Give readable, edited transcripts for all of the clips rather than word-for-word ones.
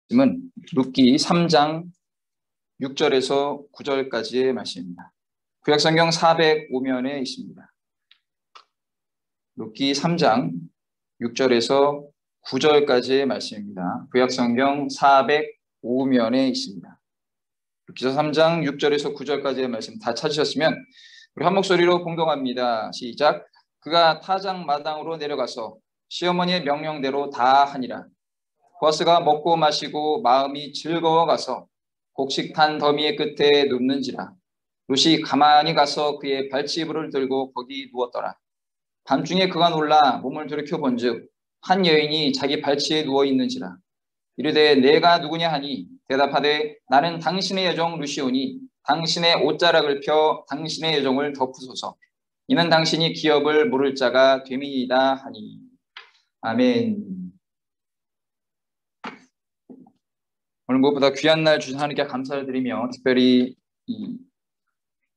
말씀은 룻기 3장 6절에서 9절까지의 말씀입니다. 구약성경 405면에 있습니다. 룻기 3장 6절에서 9절까지의 말씀입니다. 구약성경 405면에 있습니다. 룻기서 3장 6절에서 9절까지의 말씀 다 찾으셨으면 우리 한 목소리로 공동합니다. 시작. 그가 타작 마당으로 내려가서 시어머니의 명령대로 다 하니라. 보아스가 먹고 마시고 마음이 즐거워가서 곡식탄 더미의 끝에 눕는지라. 룻이 가만히 가서 그의 발치부를 들고 거기 누웠더라. 밤중에 그가 놀라 몸을 돌이켜 본즉 한 여인이 자기 발치에 누워 있는지라. 이르되 내가 누구냐 하니 대답하되 나는 당신의 여종 룻이오니 당신의 옷자락을 펴 당신의 여종을 덮으소서. 이는 당신이 기업을 물을 자가 됨이이다 하니. 아멘. 오늘 무엇보다 귀한 날 주신 하나님께 감사를 드리며 특별히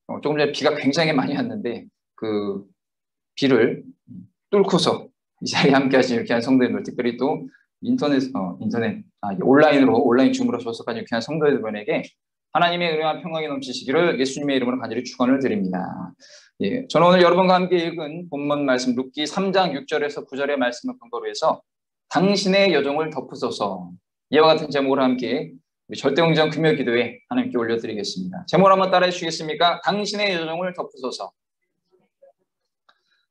조금 전에 비가 굉장히 많이 왔는데 그 비를 뚫고서 이 자리에 함께 하신 이렇게 한 성도님들, 특별히 또 온라인 줌으로 접속한 귀한 성도님들에게 하나님의 은혜와 평강이 넘치시기를 예수님의 이름으로 간절히 축원을 드립니다. 예, 저는 오늘 여러분과 함께 읽은 본문 말씀 룻기 3장 6절에서 9절의 말씀을 근거로 해서 당신의 여종을 덮으소서, 이와 같은 제목으로 함께 우리 절대응정 금요기도에 하나님께 올려드리겠습니다. 제목을 한번 따라해 주시겠습니까? 당신의 여종을 덮으소서.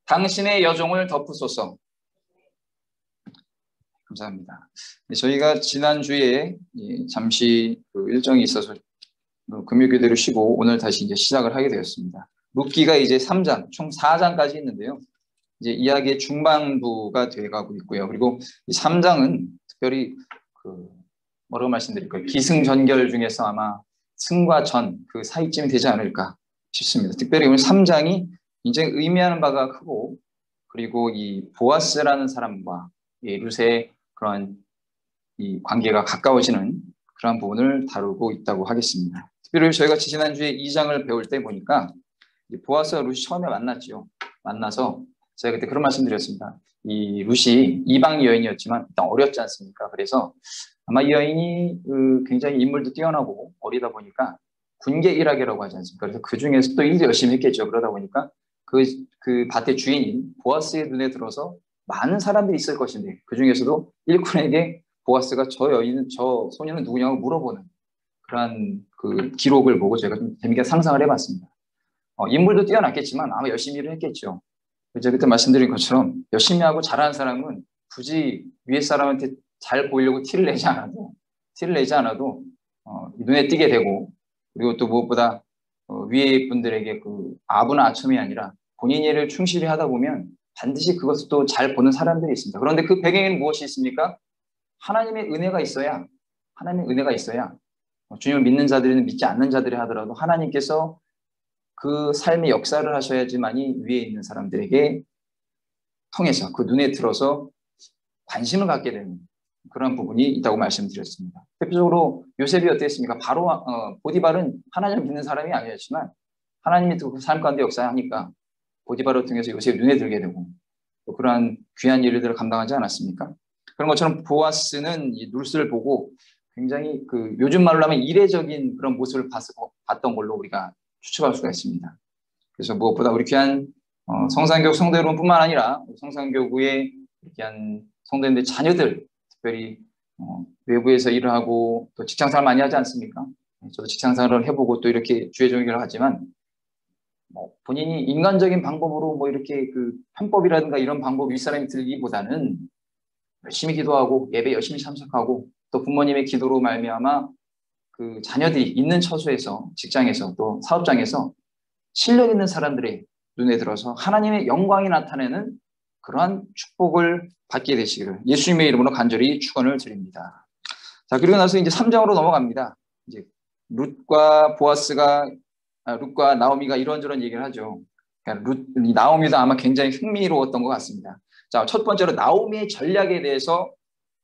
당신의 여종을 덮으소서. 감사합니다. 저희가 지난주에 잠시 일정이 있어서 금요기도를 쉬고 오늘 다시 이제 시작을 하게 되었습니다. 룻기가 이제 3장, 총 4장까지 있는데요. 이제 이야기의 중반부가 되어가고 있고요. 그리고 이 3장은 특별히 뭐라고 말씀드릴까요? 기승전결 중에서 아마 승과 전 그 사이쯤이 되지 않을까 싶습니다. 특별히 오늘 3장이 굉장히 의미하는 바가 크고, 그리고 이 보아스라는 사람과 이 룻의 그런 이 관계가 가까워지는 그런 부분을 다루고 있다고 하겠습니다. 특별히 저희가 지난주에 2장을 배울 때 보니까 이 보아스와 룻이 처음에 만났죠. 만나서 제가 그때 그런 말씀 드렸습니다. 이 룻이 이방 여인이었지만 일단 어렸지 않습니까? 그래서 아마 이 여인이 굉장히 인물도 뛰어나고 어리다 보니까 군계 일학이라고 하지 않습니까? 그래서 그 중에서 또 일도 열심히 했겠죠. 그러다 보니까 그 밭의 주인인 보아스의 눈에 들어서 많은 사람들이 있을 것인데 그 중에서도 일꾼에게 보아스가 저 소녀는 누구냐고 물어보는 그런 그 기록을 보고 제가 좀 재밌게 상상을 해봤습니다. 인물도 뛰어났겠지만 아마 열심히 일을 했겠죠. 제가 그때 말씀드린 것처럼 열심히 하고 잘하는 사람은 굳이 위에 사람한테 잘 보이려고 티를 내지 않아도 눈에 띄게 되고, 그리고 또 무엇보다 위에 분들에게 그 아부나 아첨이 아니라 본인 일을 충실히 하다 보면 반드시 그것을 또 잘 보는 사람들이 있습니다. 그런데 그 배경에는 무엇이 있습니까? 하나님의 은혜가 있어야 주님을 믿는 자들이든 믿지 않는 자들이 하더라도 하나님께서 그 삶의 역사를 하셔야지만이 위에 있는 사람들에게 통해서 그 눈에 들어서 관심을 갖게 되는 그런 부분이 있다고 말씀드렸습니다. 대표적으로 요셉이 어땠습니까? 보디발은 하나님을 믿는 사람이 아니었지만 하나님이 또 그 삶 가운데 역사하니까 보디발을 통해서 요셉이 눈에 들게 되고 또 그러한 귀한 일들을 감당하지 않았습니까? 그런 것처럼 보아스는 이 룻을 보고 굉장히 요즘 말로 하면 이례적인 그런 모습을 봤던 걸로 우리가 추측할 수가 있습니다. 그래서 무엇보다 우리 귀한 성산교구 성도 여러분뿐만 아니라 성산교구의 귀한 성도님들 자녀들, 특별히 외부에서 일을 하고 또 직장생활 많이 하지 않습니까? 저도 직장생활을 해보고 또 이렇게 주의 종교를 하지만 본인이 인간적인 방법으로 이렇게 편법이라든가 이런 방법 윗사람이 들기보다는 열심히 기도하고 예배 열심히 참석하고 또 부모님의 기도로 말미암아 그 자녀들이 있는 처소에서, 직장에서 또 사업장에서 실력 있는 사람들의 눈에 들어서 하나님의 영광이 나타내는 그러한 축복을 받게 되시기를 예수님의 이름으로 간절히 축원을 드립니다. 자, 그리고 나서 이제 3장으로 넘어갑니다. 이제 룻과 나오미가 이런저런 얘기를 하죠. 그러니까 나오미도 아마 굉장히 흥미로웠던 것 같습니다. 자, 첫 번째로 나오미의 전략에 대해서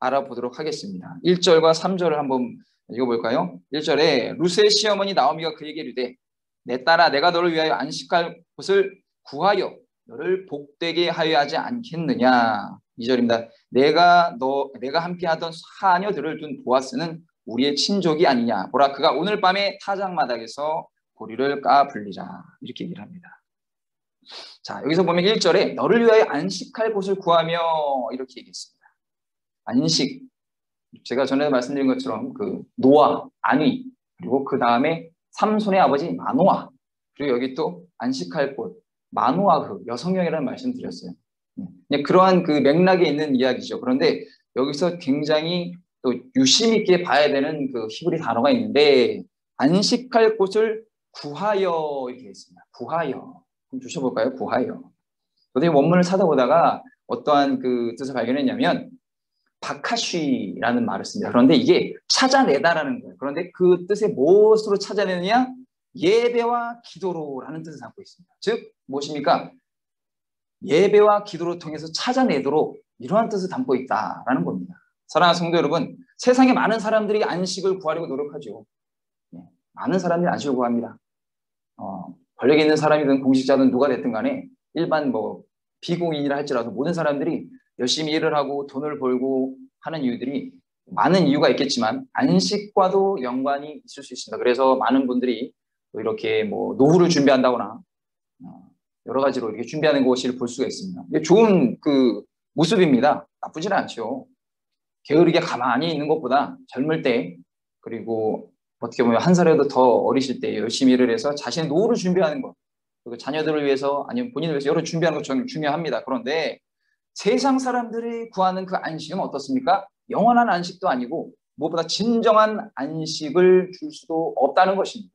알아보도록 하겠습니다. 1절과 3절을 한번 읽어볼까요? 1절에 룻의 시어머니 나오미가 그에게 이르되 내 딸아, 내가 너를 위하여 안식할 곳을 구하여 너를 복되게 하여 하지 않겠느냐. 2절입니다. 내가 함께하던 하녀들을 둔 보아스는 우리의 친족이 아니냐. 보라, 그가 오늘 밤에 타작마당에서 고리를 까불리라. 이렇게 얘기를 합니다. 자, 여기서 보면 1절에 너를 위하여 안식할 곳을 구하며 이렇게 얘기했습니다. 안식. 제가 전에 말씀드린 것처럼 그 노아, 아니, 그리고 그 다음에 삼손의 아버지 마노아, 그리고 여기 또 안식할 곳, 마노아흐, 여성형이라는 말씀 드렸어요. 그러한 그 맥락에 있는 이야기죠. 그런데 여기서 굉장히 또 유심 있게 봐야 되는 그 히브리 단어가 있는데, 안식할 곳을 구하여 이렇게 했습니다. 구하여. 좀 주셔볼까요? 구하여. 저도 원문을 찾아보다가 어떠한 그 뜻을 발견했냐면 바카쉬라는 말을 씁니다. 그런데 이게 찾아내다라는 거예요. 그런데 그 뜻의 무엇으로 찾아내느냐? 예배와 기도로라는 뜻을 담고 있습니다. 즉 무엇입니까? 예배와 기도로 통해서 찾아내도록 이러한 뜻을 담고 있다라는 겁니다. 사랑하는 성도 여러분, 세상에 많은 사람들이 안식을 구하려고 노력하죠. 많은 사람들이 안식을 구합니다. 권력이 있는 사람이든 공직자든 누가 됐든 간에 일반 비공인이라 할지라도 모든 사람들이 열심히 일을 하고 돈을 벌고 하는 이유들이 많은 이유가 있겠지만 안식과도 연관이 있을 수 있습니다. 그래서 많은 분들이 이렇게 노후를 준비한다거나 여러 가지로 이렇게 준비하는 것을 볼 수가 있습니다. 이게 좋은 그 모습입니다. 나쁘지는 않죠. 게으르게 가만히 있는 것보다 젊을 때, 그리고 어떻게 보면 한 살이라도 더 어리실 때 열심히 일을 해서 자신의 노후를 준비하는 것, 그리고 자녀들을 위해서 아니면 본인을 위해서 여러 준비하는 것 좀 중요합니다. 그런데 세상 사람들이 구하는 그 안식은 어떻습니까? 영원한 안식도 아니고 무엇보다 진정한 안식을 줄 수도 없다는 것입니다.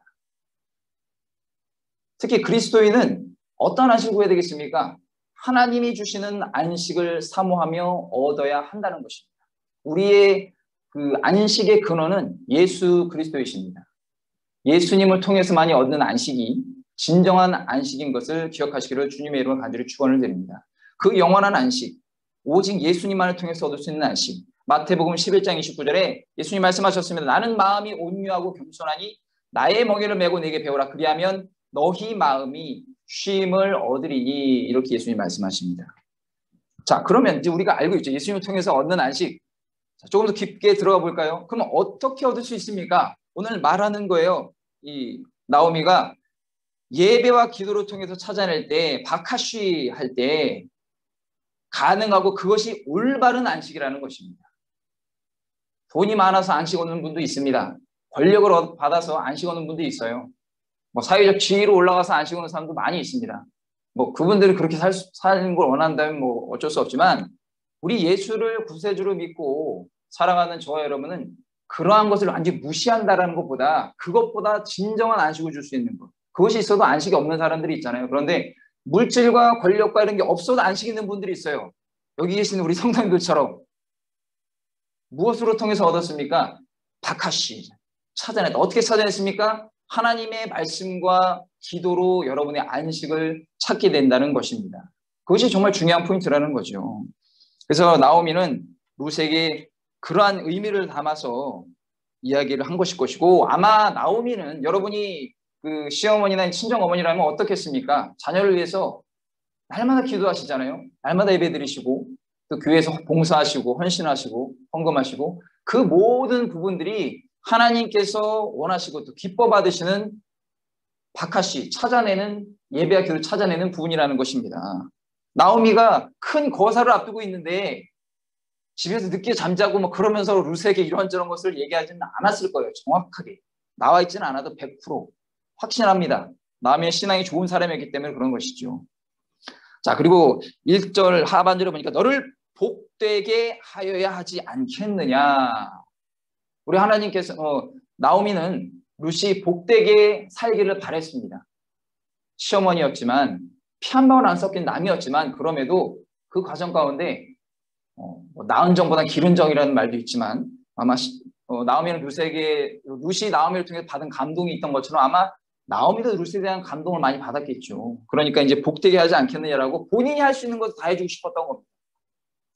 특히 그리스도인은 어떤 안식을 구해야 되겠습니까? 하나님이 주시는 안식을 사모하며 얻어야 한다는 것입니다. 우리의 그 안식의 근원은 예수 그리스도이십니다. 예수님을 통해서만이 얻는 안식이 진정한 안식인 것을 기억하시기를 주님의 이름으로 간절히 축원을 드립니다. 그 영원한 안식, 오직 예수님만을 통해서 얻을 수 있는 안식. 마태복음 11장 29절에 예수님 말씀하셨습니다. 나는 마음이 온유하고 겸손하니 나의 멍에를 메고 내게 배우라. 그리하면 너희 마음이 쉼을 얻으리니. 이렇게 예수님 말씀하십니다. 자, 그러면 이제 우리가 알고 있죠. 예수님을 통해서 얻는 안식. 자, 조금 더 깊게 들어가 볼까요? 그럼 어떻게 얻을 수 있습니까? 오늘 말하는 거예요. 이 나오미가 예배와 기도를 통해서 찾아낼 때, 바카쉬 할 때 가능하고 그것이 올바른 안식이라는 것입니다. 돈이 많아서 안식 얻는 분도 있습니다. 권력을 받아서 안식 얻는 분도 있어요. 사회적 지위로 올라가서 안식 얻는 사람도 많이 있습니다. 그분들이 그렇게 사는 걸 원한다면 어쩔 수 없지만, 우리 예수를 구세주로 믿고 살아가는 저와 여러분은 그러한 것을 완전히 무시한다라는 것보다, 그것보다 진정한 안식을 줄 수 있는 것, 그것이 있어도 안식이 없는 사람들이 있잖아요. 그런데 물질과 권력과 이런 게 없어도 안식 있는 분들이 있어요. 여기 계신 우리 성도님들처럼. 무엇으로 통해서 얻었습니까? 바카시, 찾아냈다. 어떻게 찾아냈습니까? 하나님의 말씀과 기도로 여러분의 안식을 찾게 된다는 것입니다. 그것이 정말 중요한 포인트라는 거죠. 그래서 나오미는 룻에게 그러한 의미를 담아서 이야기를 한 것일 것이고, 아마 나오미는 여러분이 그 시어머니나 친정어머니라면 어떻겠습니까? 자녀를 위해서 날마다 기도하시잖아요. 날마다 예배드리시고 또 교회에서 봉사하시고 헌신하시고 헌금하시고, 그 모든 부분들이 하나님께서 원하시고 또 기뻐 받으시는 바카시, 찾아내는 예배와 기도를 찾아내는 부분이라는 것입니다. 나오미가 큰 거사를 앞두고 있는데 집에서 늦게 잠자고 그러면서 룻에게 이런저런 것을 얘기하지는 않았을 거예요. 정확하게 나와 있지는 않아도 100% 확신합니다. 나오미는 신앙이 좋은 사람이었기 때문에 그런 것이죠. 자, 그리고 1절 하반절에 보니까 너를 복되게 하여야 하지 않겠느냐. 우리 하나님께서 나오미는 룻이 복되게 살기를 바랬습니다. 시어머니였지만 피 한 방울 안 섞인 남이었지만, 그럼에도 그 과정 가운데 나은 정보다 기른 정이라는 말도 있지만, 아마 나오미는 룻이 나오미를 통해 받은 감동이 있던 것처럼 아마 나오미도 룻에 대한 감동을 많이 받았겠죠. 그러니까 이제 복되게 하지 않겠느냐라고 본인이 할 수 있는 것을 다 해주고 싶었던 겁니다.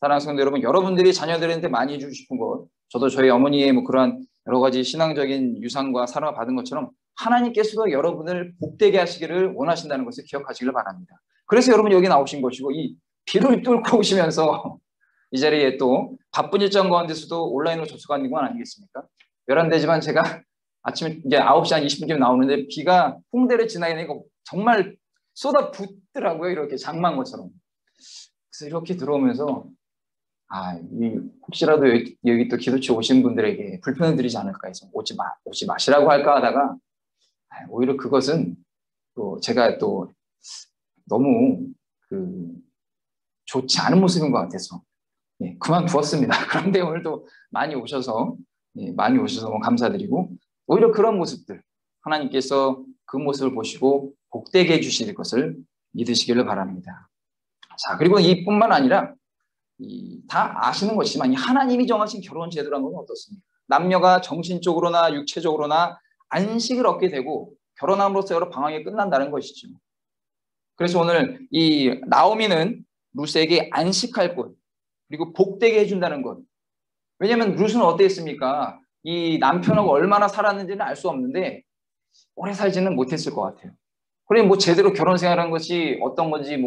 사랑하는 성도 여러분, 여러분들이 자녀들한테 많이 해주고 싶은 것, 저도 저희 어머니의 그러한 여러 가지 신앙적인 유산과 사랑을 받은 것처럼 하나님께서도 여러분을 복되게 하시기를 원하신다는 것을 기억하시기를 바랍니다. 그래서 여러분이 여기 나오신 것이고, 이 비를 뚫고 오시면서 이 자리에 또 바쁜 일정 가운데서도 온라인으로 접속하는 건 아니겠습니까? 열한대지만 제가 아침에 이제 9시 한 20분쯤 나오는데 비가 홍대를 지나니까 정말 쏟아붓더라고요. 이렇게 장마한 것처럼. 그래서 이렇게 들어오면서 혹시라도 여기 또 기도처 오신 분들에게 불편을 드리지 않을까 해서 오지 마시라고 할까 하다가 오히려 그것은 또 제가 또 너무 좋지 않은 모습인 것 같아서 그만두었습니다. 그런데 오늘도 많이 오셔서 너무 감사드리고 오히려 그런 모습들 하나님께서 그 모습을 보시고 복되게 해주실 것을 믿으시기를 바랍니다. 자, 그리고 이뿐만 아니라 다 아시는 것이지만 하나님이 정하신 결혼 제도라는 건 어떻습니까? 남녀가 정신적으로나 육체적으로나 안식을 얻게 되고 결혼함으로써 여러 방황이 끝난다는 것이죠. 그래서 오늘 이 나오미는 룻에게 안식할 것 그리고 복되게 해준다는 것. 왜냐하면 룻은 어땠습니까? 이 남편하고 얼마나 살았는지는 알 수 없는데 오래 살지는 못했을 것 같아요. 그래 제대로 결혼 생활한 것이 어떤 건지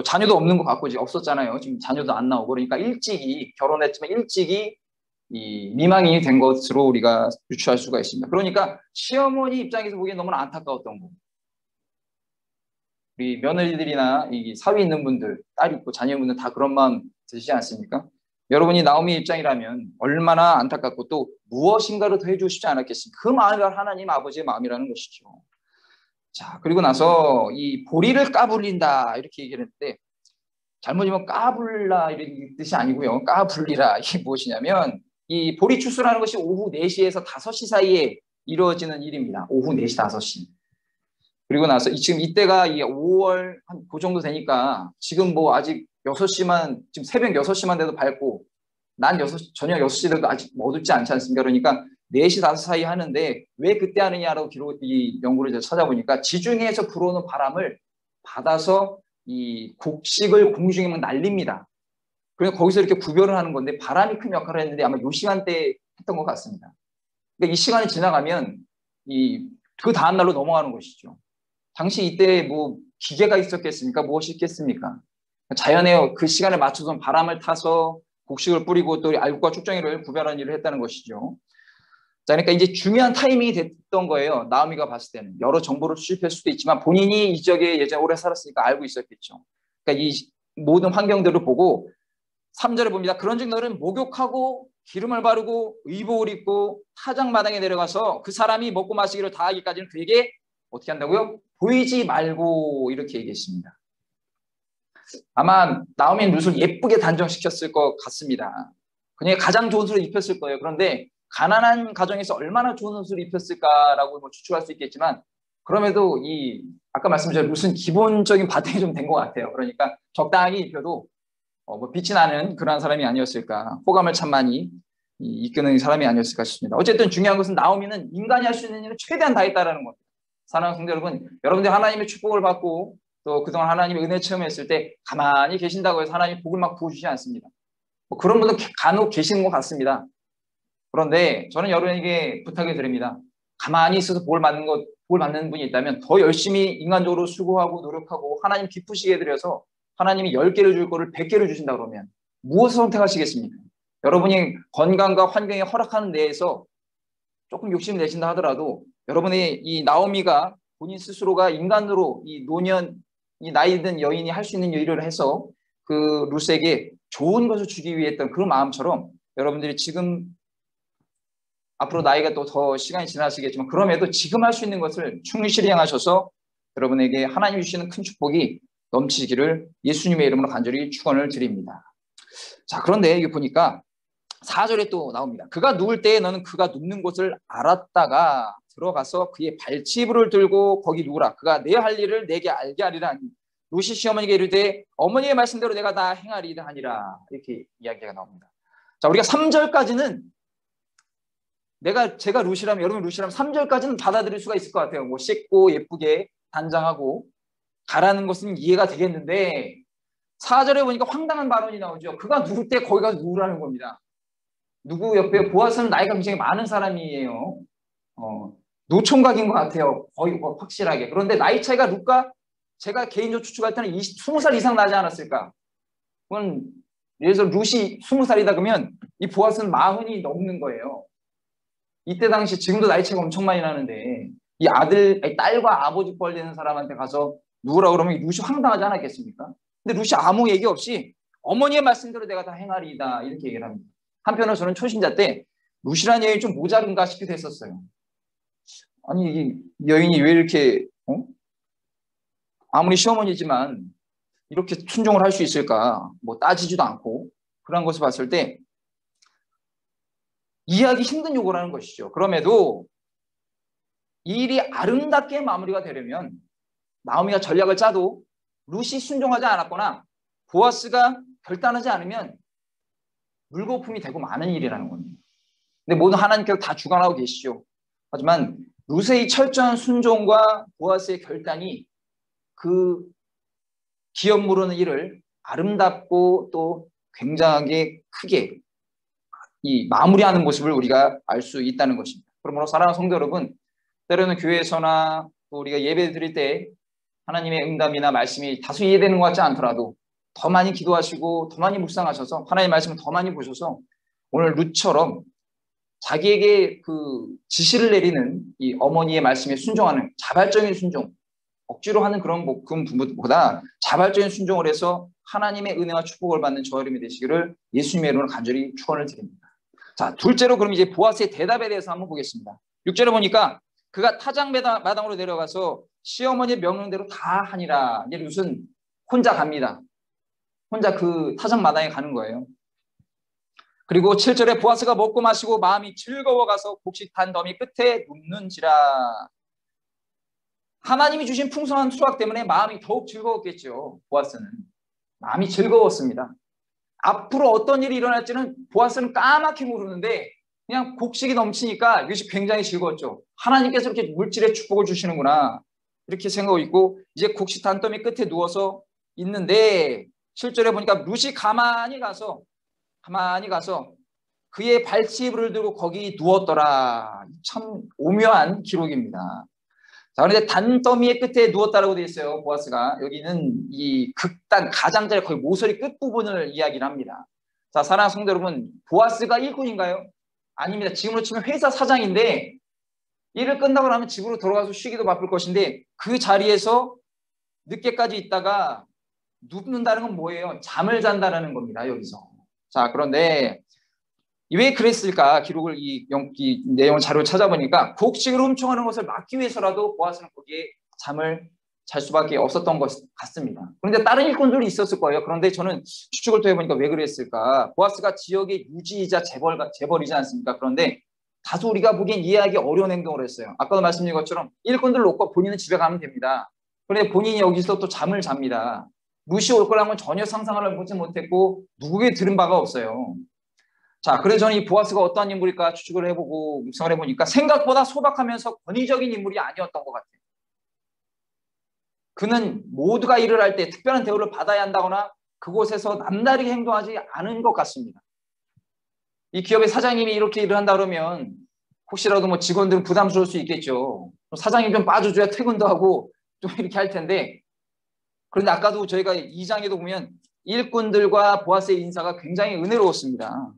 자녀도 없는 것 같고 없었잖아요. 지금 자녀도 안 나오고 그러니까 일찍이 결혼했지만 일찍이 이 미망인이 된 것으로 우리가 유추할 수가 있습니다. 그러니까 시어머니 입장에서 보기엔 너무나 안타까웠던 거. 우리 며느리들이나 이 사위 있는 분들, 딸 있고 자녀분들 다 그런 마음 드시지 않습니까? 여러분이 나오미 입장이라면 얼마나 안타깝고 또 무엇인가를 더 해주고 싶지 않았겠습니까? 그 마음이 하나님 아버지의 마음이라는 것이죠. 자, 그리고 나서 이 보리를 까불린다 이렇게 얘기를 했는데 잘못이면 까불라 이런 뜻이 아니고요. 까불리라 이게 무엇이냐면 이 보리 추수라는 것이 오후 4시에서 5시 사이에 이루어지는 일입니다. 오후 4시, 5시. 그리고 나서 지금 이때가 5월 한 그 정도 되니까 지금 아직 6시만 지금 새벽 6시만 돼도 밝고 저녁 6시 돼도 아직 어둡지 않지 않습니까? 그러니까 4시, 5시 사이 하는데 왜 그때 하느냐라고 이 연구를 찾아보니까 지중해에서 불어오는 바람을 받아서 이 곡식을 공중에 막 날립니다. 그래서 거기서 이렇게 구별을 하는 건데 바람이 큰 역할을 했는데 아마 이 시간대에 했던 것 같습니다. 그러니까 이 시간이 지나가면 그 다음 날로 넘어가는 것이죠. 당시 이때 기계가 있었겠습니까? 무엇이 있겠습니까? 자연의 그 시간에 맞춰서 바람을 타서 곡식을 뿌리고 또 알곡과 쭉정이를 구별하는 일을 했다는 것이죠. 자, 그러니까 이제 중요한 타이밍이 됐던 거예요. 나오미가 봤을 때는. 여러 정보를 수집할 수도 있지만 본인이 이 지역에 예전에 오래 살았으니까 알고 있었겠죠. 그러니까 이 모든 환경들을 보고 3절에 봅니다. 그런즉 너는 목욕하고 기름을 바르고 의복을 입고 타작마당에 내려가서 그 사람이 먹고 마시기를 다 하기까지는 그에게 어떻게 한다고요? 보이지 말고 이렇게 얘기했습니다. 아마 나오미는 룻을 예쁘게 단정시켰을 것 같습니다. 그냥 가장 좋은 옷을 입혔을 거예요. 그런데 가난한 가정에서 얼마나 좋은 옷을 입혔을까라고 추측할 수 있겠지만 그럼에도 아까 말씀드린 룻은 기본적인 바탕이 좀 된 것 같아요. 그러니까 적당히 입혀도 빛이 나는 그런 사람이 아니었을까. 호감을 참 많이 이끄는 사람이 아니었을까 싶습니다. 어쨌든 중요한 것은 나오미는 인간이 할 수 있는 일을 최대한 다 했다라는 겁니다. 사랑하는 성도 여러분, 여러분들 하나님의 축복을 받고 또 그동안 하나님의 은혜 체험했을 때 가만히 계신다고 해서 하나님이 복을 막 부어주지 않습니다. 그런 분들 간혹 계시는 것 같습니다. 그런데 저는 여러분에게 부탁을 드립니다. 가만히 있어서 복을 받는 분이 있다면 더 열심히 인간적으로 수고하고 노력하고 하나님 기쁘시게 해드려서 하나님이 10개를 줄 거를 100개를 주신다 그러면 무엇을 선택하시겠습니까? 여러분이 건강과 환경이 허락하는 데에서 조금 욕심 내신다 하더라도 여러분의 이 나오미가 본인 스스로가 인간으로 이 노년, 이 나이 든 여인이 할 수 있는 일을 해서 그 룻에게 좋은 것을 주기 위해 했던 그 마음처럼 여러분들이 지금 앞으로 나이가 또 더 시간이 지나시겠지만 그럼에도 지금 할 수 있는 것을 충실히 행하셔서 여러분에게 하나님이 주시는 큰 축복이 넘치기를 예수님의 이름으로 간절히 축원을 드립니다. 자, 그런데 여기 보니까 4절에 또 나옵니다. 그가 누울 때에 너는 그가 눕는 곳을 알았다가 들어가서 그의 발치부를 들고 거기 누우라. 그가 내 할 일을 내게 알게 하리라 하니 룻이 시어머니에게 이르되 어머니의 말씀대로 내가 다 행하리이다 하니라. 이렇게 이야기가 나옵니다. 자, 우리가 3절까지는 제가 룻이라면 여러분 룻이라면 3절까지는 받아들일 수가 있을 것 같아요. 씻고 예쁘게 단장하고 가라는 것은 이해가 되겠는데 4절에 보니까 황당한 발언이 나오죠. 그가 누울 때 거기 가서 누우라는 겁니다. 누구 옆에 보아스는 나이가 굉장히 많은 사람이에요. 노총각인 것 같아요. 거의 확실하게. 그런데 나이 차이가 룻과 제가 개인적으로 추측할 때는 20살 이상 나지 않았을까? 그건 예를 들어서 룻이 20살이다 그러면 이 보아스는 40이 넘는 거예요. 이때 당시 지금도 나이 차이가 엄청 많이 나는데 이 딸과 아버지 뻘 되는 사람한테 가서 누구라 그러면 룻이 황당하지 않았겠습니까? 근데 룻이 아무 얘기 없이 어머니의 말씀대로 내가 다 행하리이다 이렇게 얘기를 합니다. 한편으로 저는 초신자 때 룻이라는 여인이 좀 모자른가 싶기도 했었어요. 아니 이 여인이 왜 이렇게 아무리 시어머니지만 이렇게 순종을 할 수 있을까? 뭐 따지지도 않고 그런 것을 봤을 때 이해하기 힘든 요구라는 것이죠. 그럼에도 이 일이 아름답게 마무리가 되려면 나오미가 전략을 짜도 룻이 순종하지 않았거나 보아스가 결단하지 않으면 물거품이 되고 많은 일이라는 겁니다. 근데 모든 하나님께서 다 주관하고 계시죠. 하지만 룻의 철저한 순종과 보아스의 결단이 그 기업 무르는 일을 아름답고 또 굉장하게 크게 이 마무리하는 모습을 우리가 알 수 있다는 것입니다. 그러므로 사랑하는 성도 여러분, 때로는 교회에서나 또 우리가 예배 드릴 때 하나님의 응답이나 말씀이 다소 이해되는 것 같지 않더라도 더 많이 기도하시고 더 많이 묵상하셔서 하나님의 말씀을 더 많이 보셔서 오늘 룻처럼 자기에게 그 지시를 내리는 이 어머니의 말씀에 순종하는 자발적인 순종, 억지로 하는 그런 부분보다 자발적인 순종을 해서 하나님의 은혜와 축복을 받는 저와 여러분이 되시기를 예수님의 이름으로 간절히 축원을 드립니다. 자, 둘째로 그럼 이제 보아스의 대답에 대해서 한번 보겠습니다. 6절에 보니까 그가 타작 마당으로 내려가서 시어머니의 명령대로 다 하니라. 이제 룻은 혼자 갑니다. 혼자 그 타작 마당에 가는 거예요. 그리고 7절에 보아스가 먹고 마시고 마음이 즐거워가서 곡식단 더미 끝에 눕는지라. 하나님이 주신 풍성한 수확 때문에 마음이 더욱 즐거웠겠죠. 보아스는 마음이 즐거웠습니다. 앞으로 어떤 일이 일어날지는 보아스는 까맣게 모르는데 그냥 곡식이 넘치니까 이것이 굉장히 즐거웠죠. 하나님께서 이렇게 물질의 축복을 주시는구나 이렇게 생각하고 있고 이제 곡식 단더미 끝에 누워서 있는데 7절에 보니까 룻이 가만히 가서 그의 발치이불을 들고 거기 누웠더라. 참 오묘한 기록입니다. 자, 그런데 단더미의 끝에 누웠다라고 되어 있어요. 보아스가. 여기는 이 극단 가장자리 거의 모서리 끝부분을 이야기를 합니다. 자, 사랑하는 성도 여러분, 보아스가 일꾼인가요? 아닙니다. 지금으로 치면 회사 사장인데 일을 끝나고 나면 집으로 돌아가서 쉬기도 바쁠 것인데 그 자리에서 늦게까지 있다가 눕는다는 건 뭐예요? 잠을 잔다는 겁니다. 여기서. 자, 그런데 왜 그랬을까? 기록을 이 내용을 자료를 찾아보니까 곡식을 훔쳐가는 것을 막기 위해서라도 보아스는 거기에 잠을 잘 수밖에 없었던 것 같습니다. 그런데 다른 일꾼들이 있었을 거예요. 그런데 저는 추측을 통해보니까 왜 그랬을까? 보아스가 지역의 유지이자 재벌이지 않습니까? 그런데 다소 우리가 보기엔 이해하기 어려운 행동을 했어요. 아까도 말씀드린 것처럼 일꾼들 놓고 본인은 집에 가면 됩니다. 그런데 본인이 여기서 또 잠을 잡니다. 룻이 올 거라는 건 전혀 상상을 보지 못했고 누구에게 들은 바가 없어요. 자, 그래서 저는 이 보아스가 어떠한 인물일까 추측을 해보고 묵상을 해보니까 생각보다 소박하면서 권위적인 인물이 아니었던 것 같아요. 그는 모두가 일을 할 때 특별한 대우를 받아야 한다거나 그곳에서 남다르게 행동하지 않은 것 같습니다. 이 기업의 사장님이 이렇게 일을 한다 그러면 혹시라도 뭐 직원들은 부담스러울 수 있겠죠. 사장님 좀 빠져줘야 퇴근도 하고 좀 이렇게 할 텐데 그런데 아까도 저희가 2장에도 보면 일꾼들과 보아스의 인사가 굉장히 은혜로웠습니다.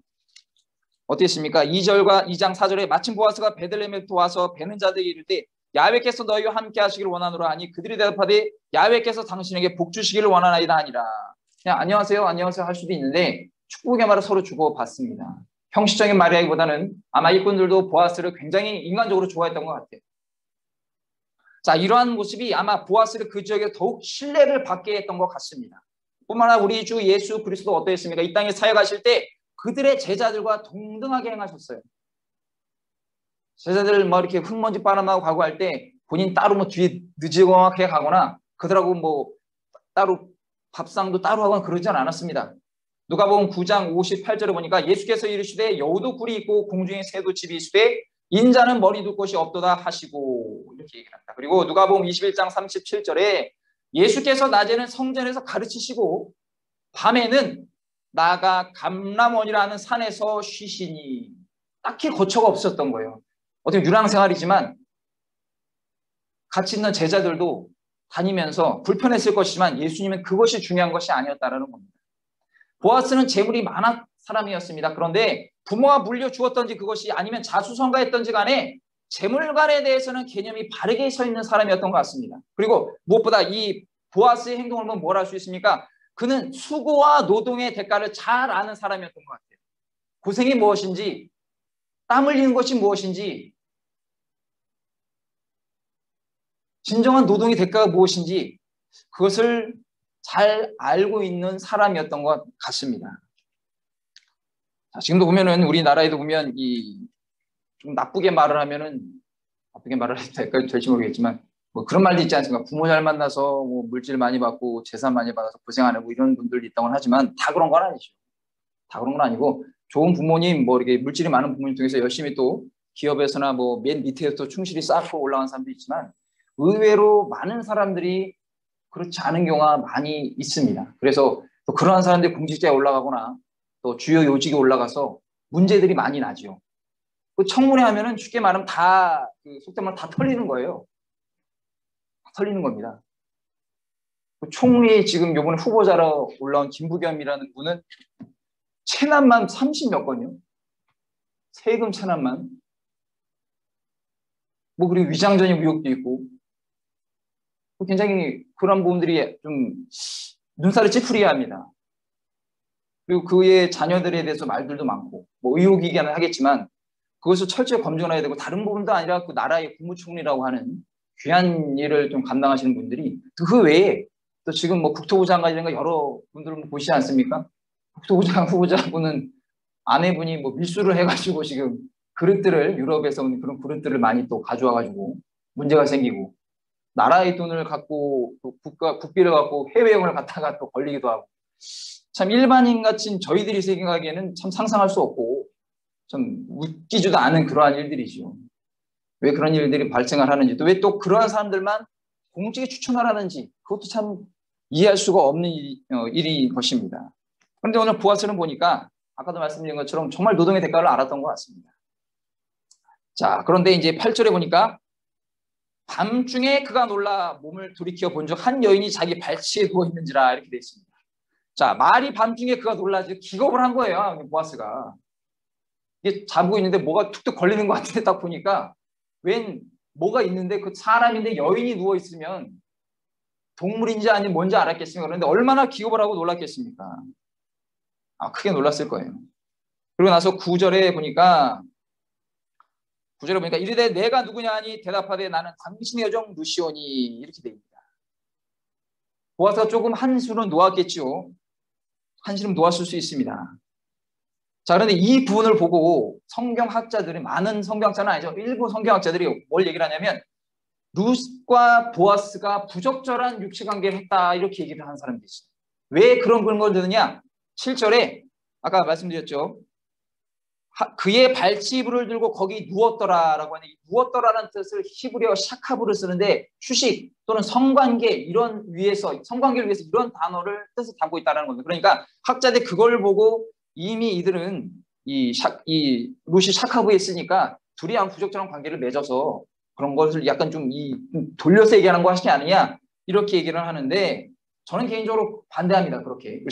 어떻습니까? 2장 4절에 마침 보아스가 베들레헴에부터 와서 베는 자들에게 이를 때 야훼께서 너희와 함께 하시기를 원하노라 하니 그들이 대답하되 야훼께서 당신에게 복 주시기를 원하나이다 하니라. 그냥 안녕하세요 할 수도 있는데 축복의 말을 서로 주고받습니다. 형식적인 말이라기보다는 아마 일꾼들도 보아스를 굉장히 인간적으로 좋아했던 것 같아요. 자, 이러한 모습이 아마 보아스를 그 지역에 더욱 신뢰를 받게 했던 것 같습니다. 뿐만 아니라 우리 주 예수 그리스도 어떠했습니까? 이 땅에 사역하실 때 그들의 제자들과 동등하게 행하셨어요. 제자들 뭐 이렇게 흙먼지 빨아나고 가고 할 때 본인 따로 뭐 뒤에 늦지막하게 가거나 그들하고 뭐 따로 밥상도 따로 하거나 그러지 않았습니다. 누가복음 9장 58절에 보니까 예수께서 이르시되 여우도 굴이 있고 공중에 새도 집이 있으되 인자는 머리 둘 곳이 없도다 하시고 이렇게 얘기합니다. 그리고 누가복음 21장 37절에 예수께서 낮에는 성전에서 가르치시고 밤에는 나가 감람원이라는 산에서 쉬시니 딱히 거처가 없었던 거예요. 어떻게 유랑생활이지만 같이 있는 제자들도 다니면서 불편했을 것이지만 예수님은 그것이 중요한 것이 아니었다는 겁니다. 보아스는 재물이 많은 사람이었습니다. 그런데 부모가 물려주었던지 그것이 아니면 자수성가했던지 간에 재물관에 대해서는 개념이 바르게 서 있는 사람이었던 것 같습니다. 그리고 무엇보다 이 보아스의 행동을 보면 뭘 알 수 있습니까? 그는 수고와 노동의 대가를 잘 아는 사람이었던 것 같아요. 고생이 무엇인지, 땀 흘리는 것이 무엇인지, 진정한 노동의 대가가 무엇인지 그것을 잘 알고 있는 사람이었던 것 같습니다. 자, 지금도 보면은 우리나라에도 보면 좀 나쁘게 말을 하면은 나쁘게 말을 해도 될지 모르겠지만 뭐 그런 말도 있지 않습니까? 부모 잘 만나서 뭐 물질 많이 받고 재산 많이 받아서 고생 안 하고 이런 분들도 있다고는 하지만 다 그런 건 아니죠. 다 그런 건 아니고 좋은 부모님 뭐 이렇게 물질이 많은 부모님 통해서 열심히 또 기업에서나 뭐 맨 밑에서 또 충실히 쌓고 올라간 사람도 있지만 의외로 많은 사람들이 그렇지 않은 경우가 많이 있습니다. 그래서 또 그러한 사람들이 공직자에 올라가거나 또 주요 요직에 올라가서 문제들이 많이 나죠. 그 청문회 하면은 쉽게 말하면 다, 속된 말 다 털리는 거예요. 다 털리는 겁니다. 그 총리 지금 요번에 후보자로 올라온 김부겸이라는 분은 체납만 30몇 건이요. 세금 체납만. 뭐 그리고 위장전입 의혹도 있고. 굉장히 그런 부분들이 좀 눈살을 찌푸리게 합니다. 그리고 그의 자녀들에 대해서 말들도 많고 뭐 의혹이긴 하겠지만 그것을 철저히 검증해야 되고 다른 부분도 아니라 그 나라의 국무총리라고 하는 귀한 일을 좀 감당하시는 분들이 그 외에 또 지금 뭐 국토부 장관이라든가 여러 분들을 보시지 않습니까? 국토부 장관 후보자분은 아내분이 뭐 밀수를 해가지고 지금 그릇들을 유럽에서 오는 그런 그릇들을 많이 또 가져와가지고 문제가 생기고 나라의 돈을 갖고 국비를 갖고 해외여행을 갔다가 또 걸리기도 하고 참 일반인 같은 저희들이 생각하기에는 참 상상할 수 없고 좀 웃기지도 않은 그러한 일들이죠. 왜 그런 일들이 발생을 하는지 또 왜 또 그러한 사람들만 공직에 추천을 하는지 그것도 참 이해할 수가 없는 일인 것입니다. 그런데 오늘 보아스는 보니까 아까도 말씀드린 것처럼 정말 노동의 대가를 알았던 것 같습니다. 자, 그런데 이제 8절에 보니까 밤중에 그가 놀라 몸을 돌이켜 본 적 한 여인이 자기 발치에 누워 있는지라 이렇게 되어 있습니다. 자, 말이 밤중에 그가 놀라지 기겁을 한 거예요. 보아스가. 이게 자고 있는데 뭐가 툭툭 걸리는 것 같은데 딱 보니까 웬 뭐가 있는데 그 사람인데 여인이 누워 있으면 동물인지 아니면 뭔지 알았겠습니까? 그런데 얼마나 기겁을 하고 놀랐겠습니까? 크게 놀랐을 거예요. 그리고 나서 9절에 보니까 이르되 내가 누구냐 하니 대답하되 나는 당신의 여종 루시오니 이렇게 됩니다. 보아스가 조금 한숨은 놓았겠죠. 한숨은 놓았을 수 있습니다. 자, 그런데 이 부분을 보고 성경학자들이 많은 성경학자는 아니죠. 일부 성경학자들이 뭘 얘기를 하냐면 룻과 보아스가 부적절한 육체관계를 했다 이렇게 얘기를 하는 사람들이 있어요. 왜 그런 걸 드느냐? 7절에 아까 말씀드렸죠. 그의 발치부를 들고 거기 누웠더라라고 하는 누웠더라라는 뜻을 히브리어 샤카브를 쓰는데 휴식 또는 성관계 이런 위에서 성관계를 위해서 이런 단어를 뜻을 담고 있다는 겁니다. 그러니까 학자들 그걸 보고 이미 이들은 이 룻이 샤카브에 있으니까 둘이 한 부적절한 관계를 맺어서 그런 것을 약간 좀 돌려서 얘기하는 것이 아니냐 이렇게 얘기를 하는데 저는 개인적으로 반대합니다. 그렇게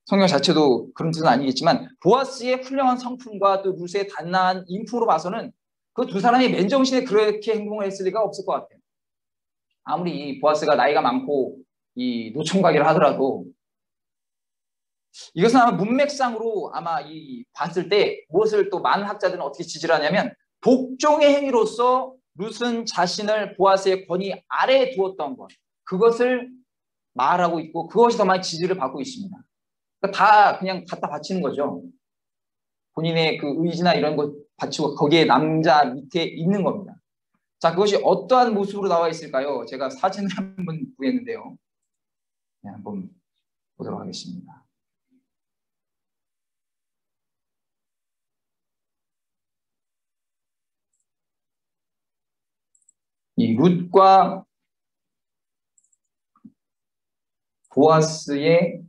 성경 자체도 그런 뜻은 아니겠지만 보아스의 훌륭한 성품과 또 룻의 단단한 인품으로 봐서는 그 두 사람이 맨정신에 그렇게 행동을 했을 리가 없을 것 같아요. 아무리 보아스가 나이가 많고 이 노총각이라 하더라도 이것은 아마 문맥상으로 아마 봤을 때 무엇을 또 많은 학자들은 어떻게 지지를 하냐면 복종의 행위로서 룻은 자신을 보아스의 권위 아래에 두었던 것 그것을 말하고 있고 그것이 더 많이 지지를 받고 있습니다. 다 그냥 갖다 바치는 거죠. 본인의 그 의지나 이런 것 바치고 거기에 남자 밑에 있는 겁니다. 자, 그것이 어떠한 모습으로 나와 있을까요? 제가 사진을 한번 구했는데요. 네, 한번 보도록 하겠습니다. 이 룻과 보아스의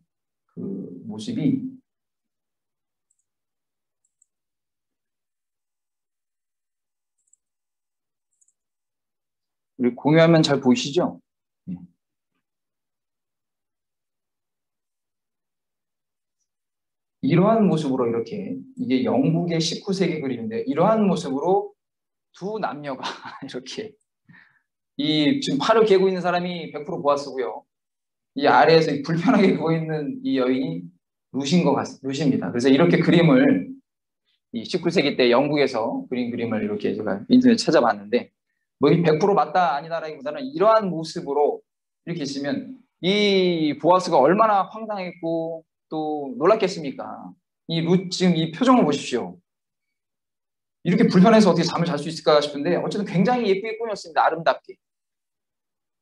그 모습이 우리 공유하면 잘 보이시죠? 이러한 모습으로 이렇게 이게 영국의 19세기 그림인데 이러한 모습으로 두 남녀가 이렇게 이 지금 팔을 개고 있는 사람이 100% 보아스고요. 이 아래에서 불편하게 누워 있는 이 여인이 루시입니다. 그래서 이렇게 그림을 이 19세기 때 영국에서 그린 그림을 이렇게 제가 인터넷 찾아봤는데 뭐 100% 맞다 아니다라기보다는 이러한 모습으로 이렇게 있으면 이 보아스가 얼마나 황당했고 또 놀랐겠습니까? 지금 이 표정을 보십시오. 이렇게 불편해서 어떻게 잠을 잘 수 있을까 싶은데 어쨌든 굉장히 예쁘게 꾸몄습니다. 아름답게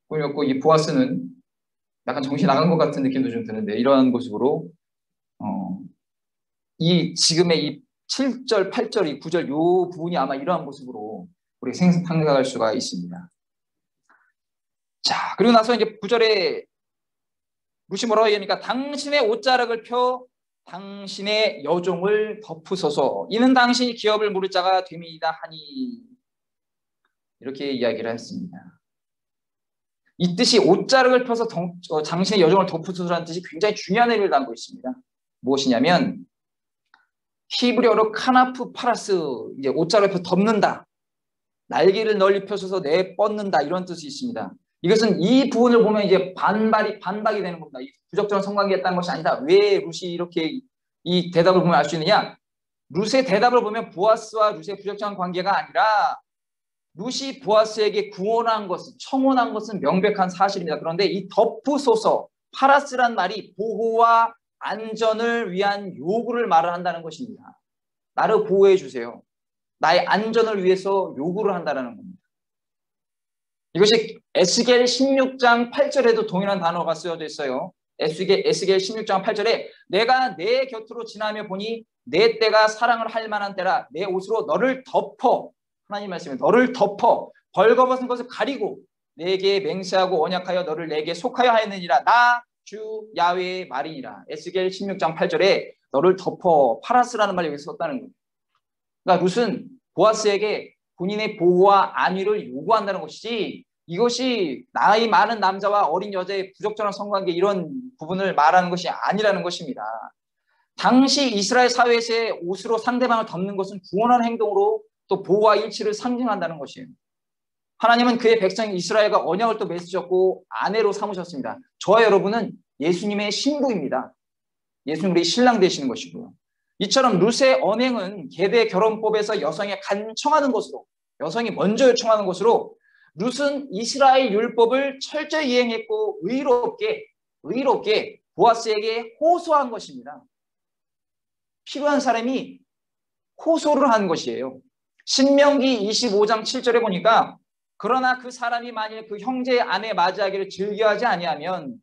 꾸몄고 이 보아스는 약간 정신 나간 것 같은 느낌도 좀 드는데 이러한 모습으로 이 지금의 이 7절, 8절, 이 9절 요 부분이 아마 이러한 모습으로 우리 생각할 수가 있습니다. 자, 그리고 나서 이제 9절에 루시 뭐라고 얘기합니까? 당신의 옷자락을 펴 당신의 여종을 덮으소서. 이는 당신이 기업을 물을 자가 됨이다 하니 이렇게 이야기를 했습니다. 이 뜻이 옷자락을 펴서 당신의 여종을 덮으소서라는 뜻이 굉장히 중요한 의미를 담고 있습니다. 무엇이냐면 히브리어로 카나프 파라스, 이제 옷자락을 펴 덮는다, 날개를 널리 펴서서 내뻗는다 이런 뜻이 있습니다. 이것은 이 부분을 보면 이제 반박이 되는 겁니다. 이 부적절한 성관계였다는 것이 아니다. 왜 룻이 이렇게 이 대답을 보면 알 수 있느냐? 룻의 대답을 보면 보아스와 룻의 부적절한 관계가 아니라 룻이 보아스에게 구원한 것은, 청혼한 것은 명백한 사실입니다. 그런데 이 덮으소서, 파라스란 말이 보호와 안전을 위한 요구를 말을 한다는 것입니다. 나를 보호해 주세요. 나의 안전을 위해서 요구를 한다는 겁니다. 이것이 에스겔 16장 8절에도 동일한 단어가 쓰여져 있어요. 에스겔 16장 8절에 내가 내 곁으로 지나며 보니 내 때가 사랑을 할 만한 때라 내 옷으로 너를 덮어, 하나님 말씀에 너를 덮어 벌거벗은 것을 가리고 내게 맹세하고 언약하여 너를 내게 속하여 하였느니라. 나 주 야훼의 말이니라. 에스겔 16장 8절에 너를 덮어, 파라스라는 말이 여기서 썼다는 겁니다. 그러니까 룻은 보아스에게 본인의 보호와 안위를 요구한다는 것이지, 이것이 나이 많은 남자와 어린 여자의 부적절한 성관계 이런 부분을 말하는 것이 아니라는 것입니다. 당시 이스라엘 사회에서의 옷으로 상대방을 덮는 것은 구원하는 행동으로 또 보호와 일치를 상징한다는 것이에요. 하나님은 그의 백성 이스라엘과 언약을 또 맺으셨고 아내로 삼으셨습니다. 저와 여러분은 예수님의 신부입니다. 예수님 우리 신랑 되시는 것이고요. 이처럼 룻의 언행은 계대 결혼법에서 여성에 간청하는 것으로, 여성이 먼저 요청하는 것으로 룻은 이스라엘 율법을 철저히 이행했고 의롭게 보아스에게 호소한 것입니다. 필요한 사람이 호소를 한 것이에요. 신명기 25장 7절에 보니까 그러나 그 사람이 만일 그 형제의 아내 맞이하기를 즐겨하지 아니하면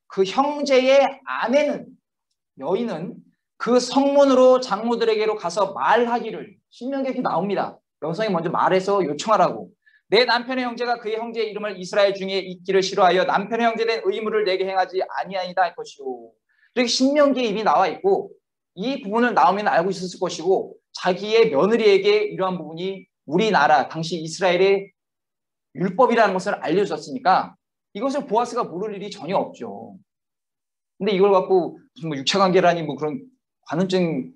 그 형제의 아내는, 여인은 그 성문으로 장로들에게로 가서 말하기를, 신명기에 이렇게 나옵니다. 여성이 먼저 말해서 요청하라고. 내 남편의 형제가 그의 형제의 이름을 이스라엘 중에 잊기를 싫어하여 남편의 형제된 의무를 내게 행하지 아니하이다 할 것이오. 이렇게 신명기에 이미 나와 있고 이 부분을 나오면 알고 있었을 것이고 자기의 며느리에게 이러한 부분이 우리나라 당시 이스라엘의 율법이라는 것을 알려줬으니까 이것을 보아스가 모를 일이 전혀 없죠. 근데 이걸 갖고 무슨 뭐 육체관계라니 뭐 그런 관음증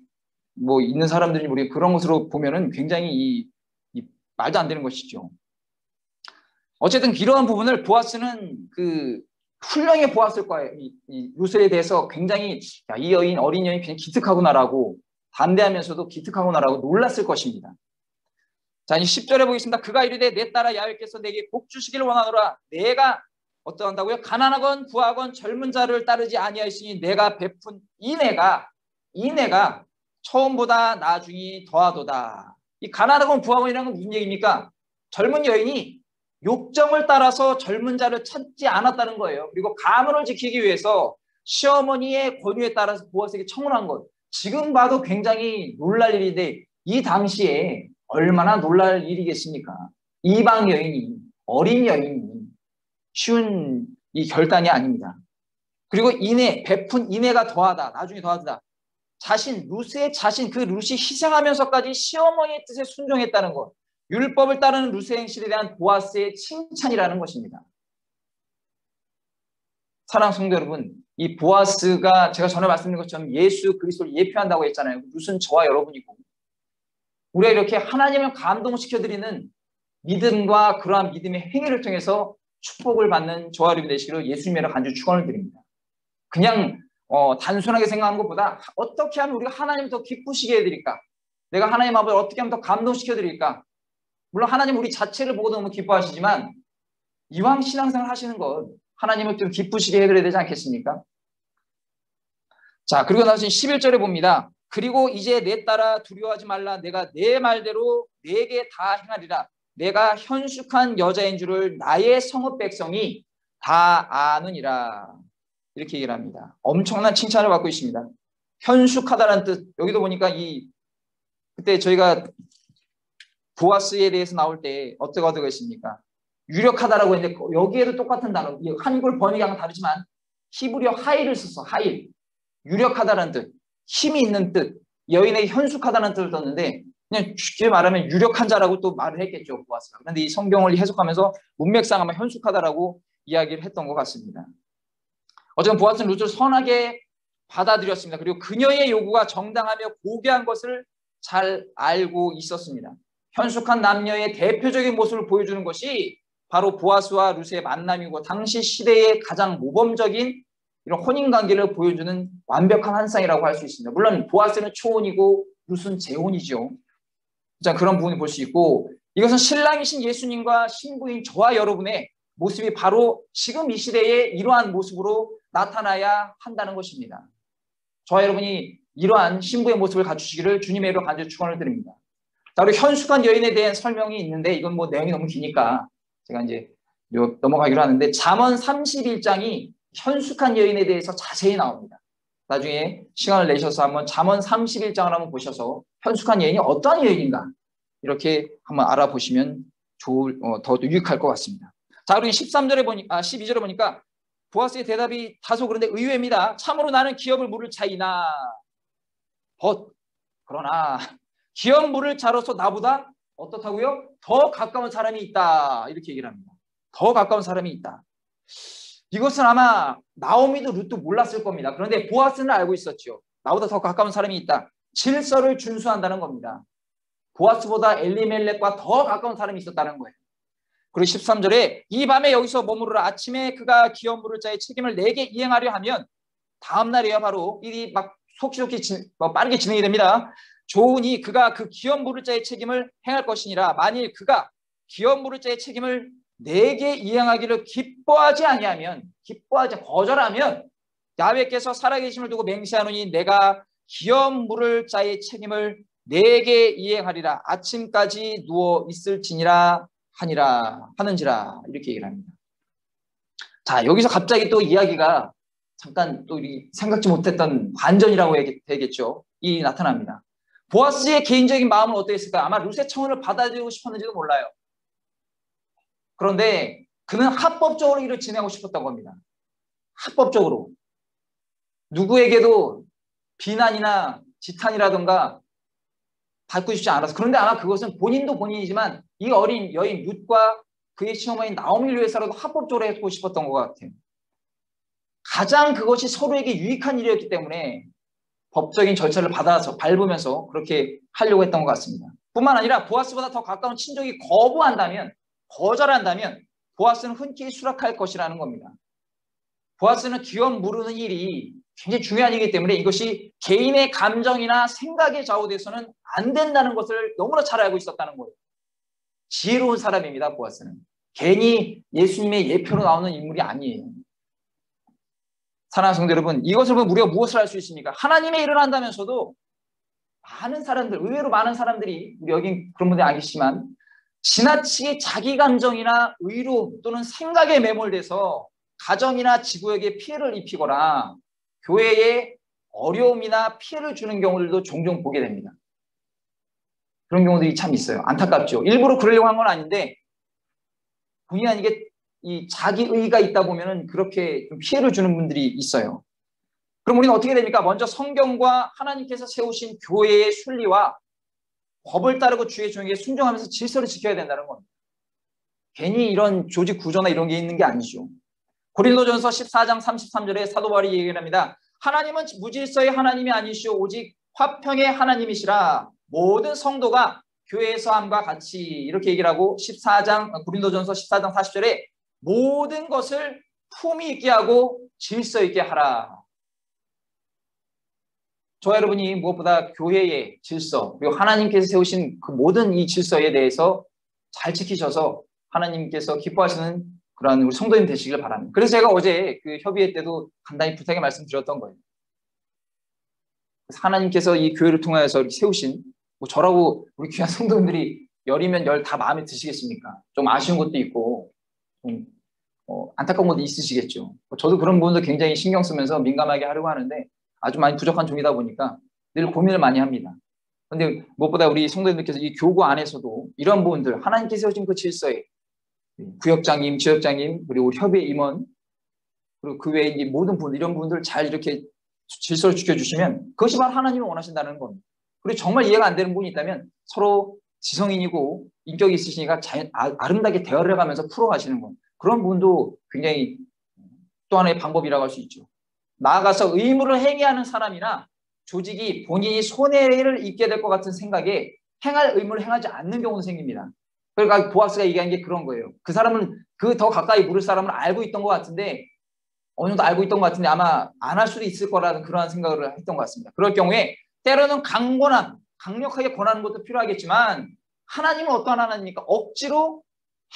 뭐 있는 사람들이 우리 그런 것으로 보면은 굉장히 이 말도 안 되는 것이죠. 어쨌든 이러한 부분을 보아스는 그 훌륭히 보았을 거예요. 이 룻에 대해서 굉장히 야, 이 여인, 어린 여인 그냥 기특하구나라고, 담대하면서도 기특하구나라고 놀랐을 것입니다. 자, 이 10절에 보겠습니다. 그가 이르되 내 딸아 야훼께서 내게 복 주시기를 원하노라. 내가 어떠한다고요? 가난하건 부하건 젊은 자를 따르지 아니하였으니 내가 베푼 이내가 처음보다 나중이 더하도다. 이 가난하건 부하건이라는 건 무슨 얘기입니까? 젊은 여인이 욕정을 따라서 젊은 자를 찾지 않았다는 거예요. 그리고 가문을 지키기 위해서 시어머니의 권유에 따라서 보아스에게 청혼한 것. 지금 봐도 굉장히 놀랄 일인데 이 당시에 얼마나 놀랄 일이겠습니까? 이방 여인이, 어린 여인이 쉬운 이 결단이 아닙니다. 그리고 베푼 인애가 더하다, 나중에 더하다. 룻의 자신, 그 룻이 희생하면서까지 시어머니의 뜻에 순종했다는 것. 율법을 따르는 룻의 행실에 대한 보아스의 칭찬이라는 것입니다. 사랑하는 성도 여러분, 이 보아스가 제가 전에 말씀드린 것처럼 예수 그리스도를 예표한다고 했잖아요. 룻은 저와 여러분이고, 우리가 이렇게 하나님을 감동시켜드리는 믿음과 그러한 믿음의 행위를 통해서 축복을 받는 저와 여러분 되시기를 예수님이라 간절히 축원을 드립니다. 그냥 단순하게 생각하는 것보다 어떻게 하면 우리가 하나님을 더 기쁘시게 해드릴까? 내가 하나님 앞을 어떻게 하면 더 감동시켜드릴까? 물론 하나님 우리 자체를 보고도 너무 기뻐하시지만 이왕 신앙생활 하시는 것 하나님을 좀 기쁘시게 해드려야 되지 않겠습니까? 자, 그리고 나서 11절에 봅니다. 그리고 이제 내 딸아 두려워하지 말라. 내가 내 말대로 내게 다 행하리라. 내가 현숙한 여자인 줄을 나의 성읍 백성이 다 아느니라. 이렇게 얘기를 합니다. 엄청난 칭찬을 받고 있습니다. 현숙하다는 뜻. 여기도 보니까 그때 저희가 보아스에 대해서 나올 때 어떻게 했습니까? 유력하다라고 했는데 여기에도 똑같은 단어. 한글 번역이 다르지만 히브리어 하일을 썼어. 하일. 유력하다는 뜻. 힘이 있는 뜻. 여인에게 현숙하다는 뜻을 썼는데 그냥 쉽게 말하면 유력한 자라고 또 말을 했겠죠. 보아스가. 그런데 이 성경을 해석하면서 문맥상 아마 현숙하다라고 이야기를 했던 것 같습니다. 어쨌든 보아스는 룻을 선하게 받아들였습니다. 그리고 그녀의 요구가 정당하며 고귀한 것을 잘 알고 있었습니다. 현숙한 남녀의 대표적인 모습을 보여주는 것이 바로 보아스와 룻의 만남이고 당시 시대의 가장 모범적인 이런 혼인관계를 보여주는 완벽한 환상이라고 할 수 있습니다. 물론 보아스는 초혼이고 룻은 재혼이죠. 자, 그런 부분을 볼 수 있고 이것은 신랑이신 예수님과 신부인 저와 여러분의 모습이 바로 지금 이 시대에 이러한 모습으로 나타나야 한다는 것입니다. 저와 여러분이 이러한 신부의 모습을 갖추시기를 주님의 이름으로 간절히 축원을 드립니다. 자, 그리고 현숙한 여인에 대한 설명이 있는데 이건 뭐 내용이 너무 기니까 제가 이제 넘어가기로 하는데 잠언 31장이 현숙한 여인에 대해서 자세히 나옵니다. 나중에 시간을 내셔서 한번 잠언 31장을 한번 보셔서 현숙한 여인이 어떠한 여인인가 이렇게 한번 알아보시면 더 유익할 것 같습니다. 자, 그리고 12절에 보니까 보아스의 대답이 다소 그런데 의외입니다. 참으로 나는 기업을 물을 자이나 그러나 기업 물을 자로서 나보다 어떻다고요? 더 가까운 사람이 있다. 이렇게 얘기를 합니다. 더 가까운 사람이 있다. 이것은 아마 나오미도 룻도 몰랐을 겁니다. 그런데 보아스는 알고 있었죠. 나보다 더 가까운 사람이 있다. 질서를 준수한다는 겁니다. 보아스보다 엘리멜렉과 더 가까운 사람이 있었다는 거예요. 그리고 13절에 이 밤에 여기서 머무르라. 아침에 그가 기업 물을 자의 책임을 내게 이행하려 하면 다음 날이야 바로 일이 막 속시속히 빠르게 진행이 됩니다. 좋으니 그가 그 기업 물을 자의 책임을 행할 것이니라. 만일 그가 기업 물을 자의 책임을 내게 이행하기를 기뻐하지 거절하면 야훼께서 살아계심을 두고 맹세하노니 내가 기업 물을 자의 책임을 내게 이행하리라. 아침까지 누워 있을지니라 하는지라 이렇게 얘기를 합니다. 자, 여기서 갑자기 또 이야기가 잠깐 또 생각지 못했던 반전이라고 되겠죠. 이 나타납니다. 보아스의 개인적인 마음은 어떠했을까? 아마 룻의 청혼을 받아들이고 싶었는지도 몰라요. 그런데 그는 합법적으로 일을 진행하고 싶었다고 합니다. 합법적으로. 누구에게도 비난이나 지탄이라든가 받고 싶지 않아서. 그런데 아마 그것은 본인도 본인이지만 이 어린 여인 룻과 그의 시어머니 나오미를 위해서라도 합법적으로 해주고 싶었던 것 같아요. 가장 그것이 서로에게 유익한 일이었기 때문에 법적인 절차를 받아서 밟으면서 그렇게 하려고 했던 것 같습니다. 뿐만 아니라 보아스보다 더 가까운 친족이 거절한다면 보아스는 흔쾌히 수락할 것이라는 겁니다. 보아스는 기업 물으는 일이 굉장히 중요한 일이기 때문에 이것이 개인의 감정이나 생각에 좌우돼서는 안 된다는 것을 너무나 잘 알고 있었다는 거예요. 지혜로운 사람입니다. 보아스는. 괜히 예수님의 예표로 나오는 인물이 아니에요. 사랑하는 성도 여러분, 이것을 보면 우리가 무엇을 할 수 있습니까? 하나님의 일을 한다면서도 많은 사람들, 의외로 많은 사람들이 우리 여기 그런 분들이 아시지만 지나치게 자기 감정이나 의로 또는 생각에 매몰돼서 가정이나 지구에게 피해를 입히거나 교회에 어려움이나 피해를 주는 경우들도 종종 보게 됩니다. 그런 경우들이 참 있어요. 안타깝죠. 일부러 그러려고 한 건 아닌데 본의 아니게 이 자기 의가 있다 보면은 그렇게 좀 피해를 주는 분들이 있어요. 그럼 우리는 어떻게 됩니까? 먼저 성경과 하나님께서 세우신 교회의 순리와 법을 따르고 주의 종에게 순종하면서 질서를 지켜야 된다는 겁니다. 괜히 이런 조직 구조나 이런 게 있는 게 아니죠. 고린도전서 14장 33절에 사도 바울이 얘기를 합니다. 하나님은 무질서의 하나님이 아니시오 오직 화평의 하나님이시라. 모든 성도가 교회에서 함과 같이 이렇게 얘기를 하고 고린도전서 14장 40절에 모든 것을 품위 있게 하고 질서 있게 하라. 저와 여러분이 무엇보다 교회의 질서 그리고 하나님께서 세우신 그 모든 이 질서에 대해서 잘 지키셔서 하나님께서 기뻐하시는 그러한 우리 성도님 되시길 바랍니다. 그래서 제가 어제 그 협의회 때도 간단히 부탁의 말씀드렸던 거예요. 하나님께서 이 교회를 통하여서 이렇게 세우신 뭐 저라고 우리 귀한 성도님들이 열이면 열 다 마음에 드시겠습니까? 좀 아쉬운 것도 있고 좀 안타까운 것도 있으시겠죠. 저도 그런 부분도 굉장히 신경 쓰면서 민감하게 하려고 하는데 아주 많이 부족한 종이다 보니까 늘 고민을 많이 합니다. 그런데 무엇보다 우리 성도님들께서 이 교구 안에서도 이런 부분들 하나님께서 세우신 그 질서에 구역장님, 지역장님, 그리고 우리 협의회 임원, 그리고 그 외에 모든 분들, 이런 분들 잘 이렇게 질서를 지켜주시면 그것이 바로 하나님이 원하신다는 겁니다. 그리고 정말 이해가 안 되는 부분이 있다면 서로 지성인이고 인격이 있으시니까 아름답게 대화를 해가면서 풀어가시는 것. 그런 부분도 굉장히 또 하나의 방법이라고 할 수 있죠. 나아가서 의무를 행해야 하는 사람이나 조직이 본인이 손해를 입게 될 것 같은 생각에 행할 의무를 행하지 않는 경우도 생깁니다. 그러니까 보아스가 얘기한 게 그런 거예요. 그 사람은 그 더 가까이 물을 사람을 알고 있던 것 같은데 어느 정도 알고 있던 것 같은데 아마 안 할 수도 있을 거라는 그러한 생각을 했던 것 같습니다. 그럴 경우에 때로는 강력하게 권하는 것도 필요하겠지만 하나님은 어떠한 하나님입니까? 억지로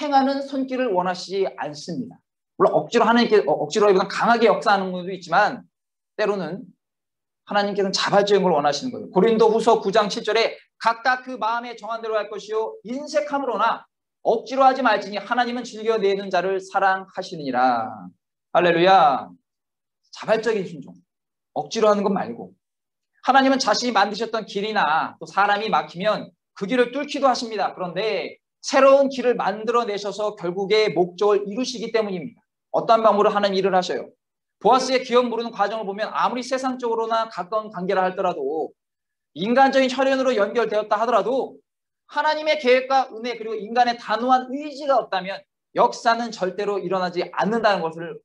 행하는 손길을 원하시지 않습니다. 물론 억지로 억지로보다는 강하게 역사하는 것도 있지만 때로는 하나님께서는 자발적인 걸 원하시는 거예요. 고린도후서 9장 7절에 각각 그 마음에 정한 대로 할 것이요 인색함으로나 억지로 하지 말지니 하나님은 즐겨내는 자를 사랑하시느니라. 할렐루야. 자발적인 순종. 억지로 하는 것 말고 하나님은 자신이 만드셨던 길이나 또 사람이 막히면 그 길을 뚫기도 하십니다. 그런데 새로운 길을 만들어내셔서 결국에 목적을 이루시기 때문입니다. 어떤 방법으로 하나님 일을 하셔요. 보아스의 기업 모르는 과정을 보면 아무리 세상적으로나 가까운 관계라 할더라도 인간적인 혈연으로 연결되었다 하더라도 하나님의 계획과 은혜 그리고 인간의 단호한 의지가 없다면 역사는 절대로 일어나지 않는다는 것을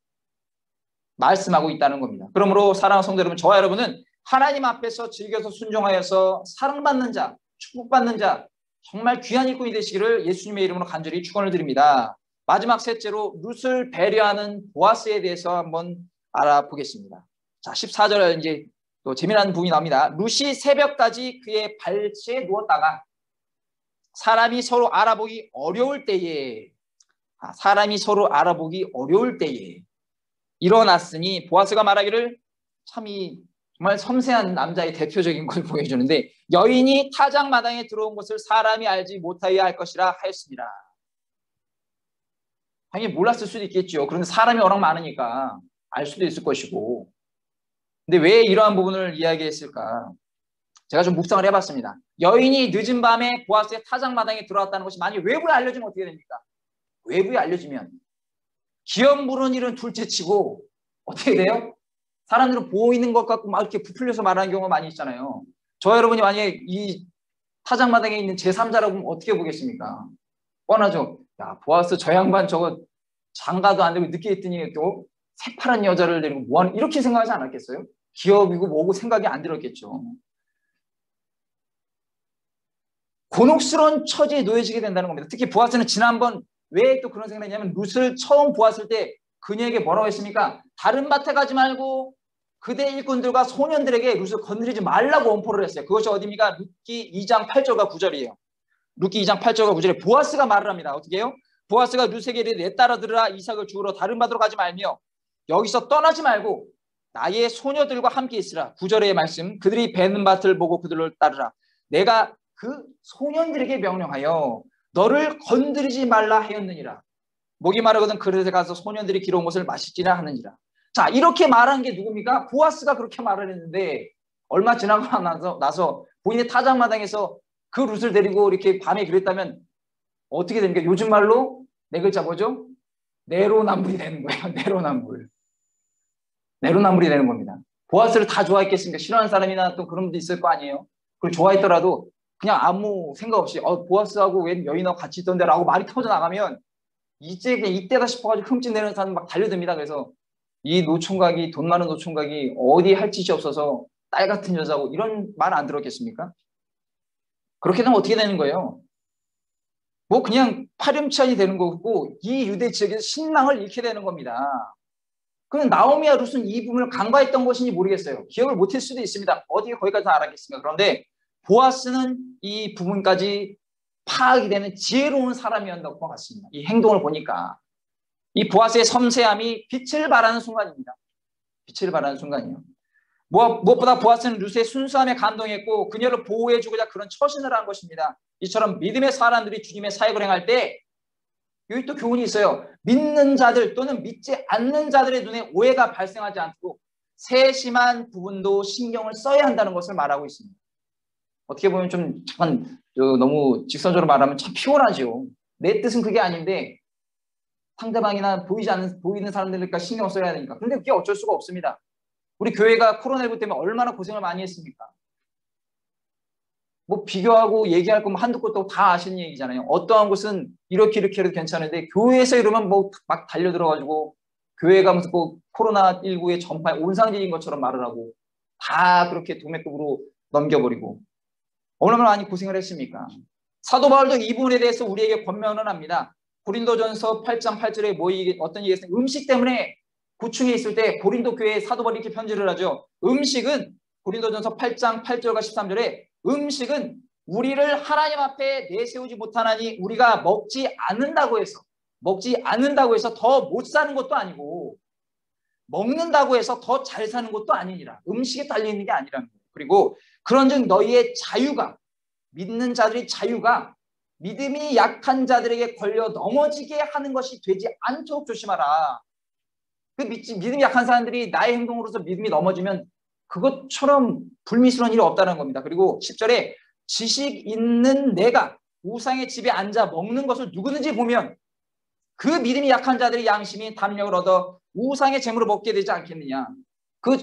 말씀하고 있다는 겁니다. 그러므로 사랑하는 성도 여러분, 저와 여러분은 하나님 앞에서 즐겨서 순종하여서 사랑받는 자, 축복받는 자, 정말 귀한 일꾼이 되시기를 예수님의 이름으로 간절히 축원을 드립니다. 마지막 셋째로 룻을 배려하는 보아스에 대해서 한번 알아보겠습니다. 자, 14절에 이제 또 재미난 부분이 나옵니다. 룻이 새벽까지 그의 발치에 누웠다가 사람이 서로 알아보기 어려울 때에 일어났으니 보아스가 말하기를 참이 정말 섬세한 남자의 대표적인 걸 보여주는데 여인이 타작마당에 들어온 것을 사람이 알지 못하여야 할 것이라 하였습니다. 당연히 몰랐을 수도 있겠죠. 그런데 사람이 워낙 많으니까 알 수도 있을 것이고. 근데 왜 이러한 부분을 이야기했을까? 제가 좀 묵상을 해봤습니다. 여인이 늦은 밤에 보아스의 타작마당에 들어왔다는 것이 만약 외부에 알려지면 어떻게 됩니까? 외부에 알려지면 기업 물은 일은 둘째치고 어떻게 돼요? 사람들은 보이는 것 같고 막 이렇게 부풀려서 말하는 경우가 많이 있잖아요. 저 여러분이 만약에 이 타작마당에 있는 제3자라고 하면 어떻게 보겠습니까? 뻔하죠. 야, 보아스 저 양반 저거 장가도 안 되고 늦게 있더니 또 새파란 여자를 데리고 뭐하는 이렇게 생각하지 않았겠어요? 기업이고 뭐고 생각이 안 들었겠죠. 곤혹스러운 처지에 놓여지게 된다는 겁니다. 특히 보아스는 지난번 왜 또 그런 생각이 했냐면 룻을 처음 보았을 때 그녀에게 뭐라고 했습니까? 다른 밭에 가지 말고 그대 일꾼들과 소년들에게 룻을 건드리지 말라고 엄포를 했어요. 그것이 어디입니까? 룻기 2장 8절과 9절이에요. 룻기 2장 8절과 9절에 보아스가 말을 합니다. 어떻게 해요? 보아스가 룻에게 이르되 내 딸아 들으라 이삭을 주우러 다른 밭으로 가지 말며 여기서 떠나지 말고 나의 소녀들과 함께 있으라. 9절의 말씀 그들이 베는 밭을 보고 그들을 따르라. 내가 그 소년들에게 명령하여 너를 건드리지 말라 하였느니라. 목이 마르거든 그릇에 가서 소년들이 기러운 것을 마시지나 하느니라. 자, 이렇게 말한 게 누굽니까? 보아스가 그렇게 말을 했는데 얼마 지나고 나서 본인의 타작마당에서 그 룻을 데리고 이렇게 밤에 그랬다면 어떻게 됩니까? 요즘 말로 네 글자 뭐죠? 내로남불이 되는 거예요. 내로남불이 되는 겁니다. 보아스를 다 좋아했겠습니까? 싫어하는 사람이나 또 그런 분도 있을 거 아니에요. 그리고 좋아했더라도 그냥 아무 생각 없이 보아스하고 웬 여인하고 같이 있던데 라고 말이 터져나가면 이제 그냥 이때다 싶어가지고 흠집 내는 사람 막 달려듭니다. 그래서 이 노총각이, 돈 많은 노총각이 어디 할 짓이 없어서 딸 같은 여자고 이런 말 안 들었겠습니까? 그렇게 되면 어떻게 되는 거예요? 뭐 그냥 파렴치한이 되는 거고 이 유대 지역에서 신망을 잃게 되는 겁니다. 그럼 나오미와 룻은 이 부분을 간과했던 것인지 모르겠어요. 기억을 못할 수도 있습니다. 어디에 거기까지 다 알았겠습니까? 그런데 보아스는 이 부분까지 파악이 되는 지혜로운 사람이었던 것 같습니다. 이 행동을 보니까 이 보아스의 섬세함이 빛을 발하는 순간입니다. 빛을 발하는 순간이요. 무엇보다 보아스는 룻의 순수함에 감동했고 그녀를 보호해주고자 그런 처신을 한 것입니다. 이처럼 믿음의 사람들이 주님의 사역을 행할 때 여기 또 교훈이 있어요. 믿는 자들 또는 믿지 않는 자들의 눈에 오해가 발생하지 않도록 세심한 부분도 신경을 써야 한다는 것을 말하고 있습니다. 어떻게 보면 좀 잠깐 너무 직선적으로 말하면 참 피곤하죠. 내 뜻은 그게 아닌데 상대방이나 보이는 사람들니까 신경 써야 되니까. 그런데 그게 어쩔 수가 없습니다. 우리 교회가 코로나19 때문에 얼마나 고생을 많이 했습니까? 뭐 비교하고 얘기할 거면 한두 곳도 다 아시는 얘기잖아요. 어떠한 곳은 이렇게 해도 괜찮은데 교회에서 이러면 뭐 막 달려들어가지고 교회가 무슨 뭐 코로나19의 전파에 온상질인 것처럼 말을 하고 다 그렇게 도매급으로 넘겨버리고 얼마나 많이 고생을 했습니까? 사도 바울도 이 부분에 대해서 우리에게 권면을 합니다. 고린도전서 8장 8절에 어떤 얘기가 있어요. 음식 때문에 고충에 있을 때 고린도 교회에 사도 바울이 이렇게 편지를 하죠. 음식은 고린도전서 8장 8절과 13절에 음식은 우리를 하나님 앞에 내세우지 못하나니 우리가 먹지 않는다고 해서 더 못 사는 것도 아니고 먹는다고 해서 더 잘 사는 것도 아니니라. 음식에 달려있는 게 아니라는 거예요. 그리고 그런즉 너희의 자유가 믿는 자들의 자유가 믿음이 약한 자들에게 걸려 넘어지게 하는 것이 되지 않도록 조심하라. 그 믿음이 약한 사람들이 나의 행동으로서 믿음이 넘어지면 그것처럼 불미스러운 일이 없다는 겁니다. 그리고 10절에 지식 있는 내가 우상의 집에 앉아 먹는 것을 누구든지 보면 그 믿음이 약한 자들의 양심이 담력을 얻어 우상의 재물을 먹게 되지 않겠느냐.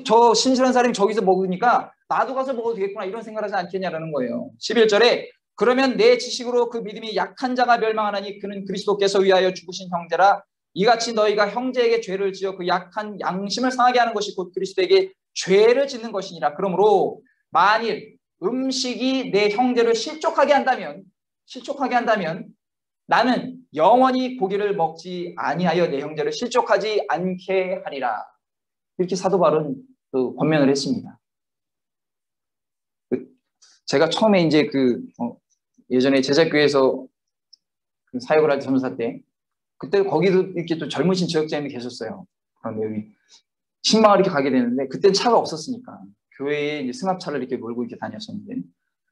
저 신실한 사람이 저기서 먹으니까 나도 가서 먹어도 되겠구나 이런 생각을 하지 않겠냐라는 거예요. 11절에 그러면 내 지식으로 그 믿음이 약한 자가 멸망하나니 그는 그리스도께서 위하여 죽으신 형제라. 이같이 너희가 형제에게 죄를 지어 그 약한 양심을 상하게 하는 것이 곧 그리스도에게 죄를 짓는 것이니라. 그러므로 만일 음식이 내 형제를 실족하게 한다면 나는 영원히 고기를 먹지 아니하여 내 형제를 실족하지 않게 하리라. 이렇게 사도 바울은 권면을 했습니다. 제가 처음에 이제 예전에 제자교회에서 사역을 할 때 전도사 때 그때 거기도 이렇게 또 젊으신 지역장님이 계셨어요. 그런데 여기 신방을 이렇게 가게 되는데 그때는 차가 없었으니까 교회에 이제 승합차를 이렇게 몰고 이렇게 다녔었는데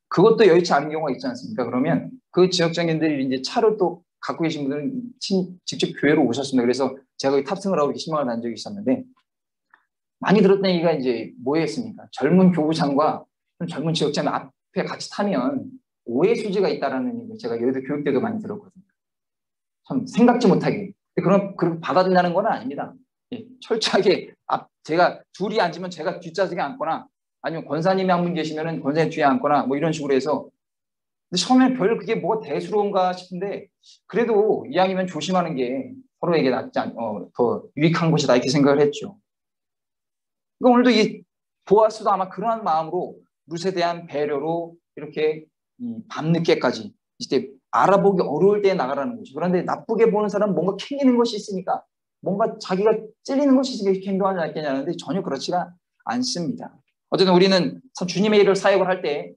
그것도 여의치 않은 경우가 있지 않습니까? 그러면 그 지역장님들이 이제 차를 또 갖고 계신 분들은 직접 교회로 오셨습니다. 그래서 제가 거기 탑승을 하고 이렇게 신방을 간 적이 있었는데 많이 들었던 얘기가 이제 뭐였습니까? 젊은 교부장과 좀 젊은 지역장 앞에 같이 타면 오해 소지가 있다라는 얘기 제가 여의도 교육 때도 많이 들었거든요. 참 생각지 못하게. 그렇게 받아들인다는 건 아닙니다. 예, 철저하게 제가 둘이 앉으면 제가 뒷좌석에 앉거나 아니면 권사님이 한 분 계시면은 권사님 뒤에 앉거나 뭐 이런 식으로 해서 근데 처음에는 별 그게 뭐가 대수로운가 싶은데 그래도 이왕이면 조심하는 게 서로에게 더 유익한 것이다 이렇게 생각을 했죠. 그러니까 오늘도 이 보아스도 아마 그러한 마음으로 룻에 대한 배려로 이렇게 밤늦게까지 이때 알아보기 어려울 때 나가라는 거죠. 그런데 나쁘게 보는 사람은 뭔가 캥기는 것이 있으니까 뭔가 자기가 찔리는 것이 있으니까 이렇게 행동하지 않겠냐는데 전혀 그렇지가 않습니다. 어쨌든 우리는 참 주님의 일을 사역을 할 때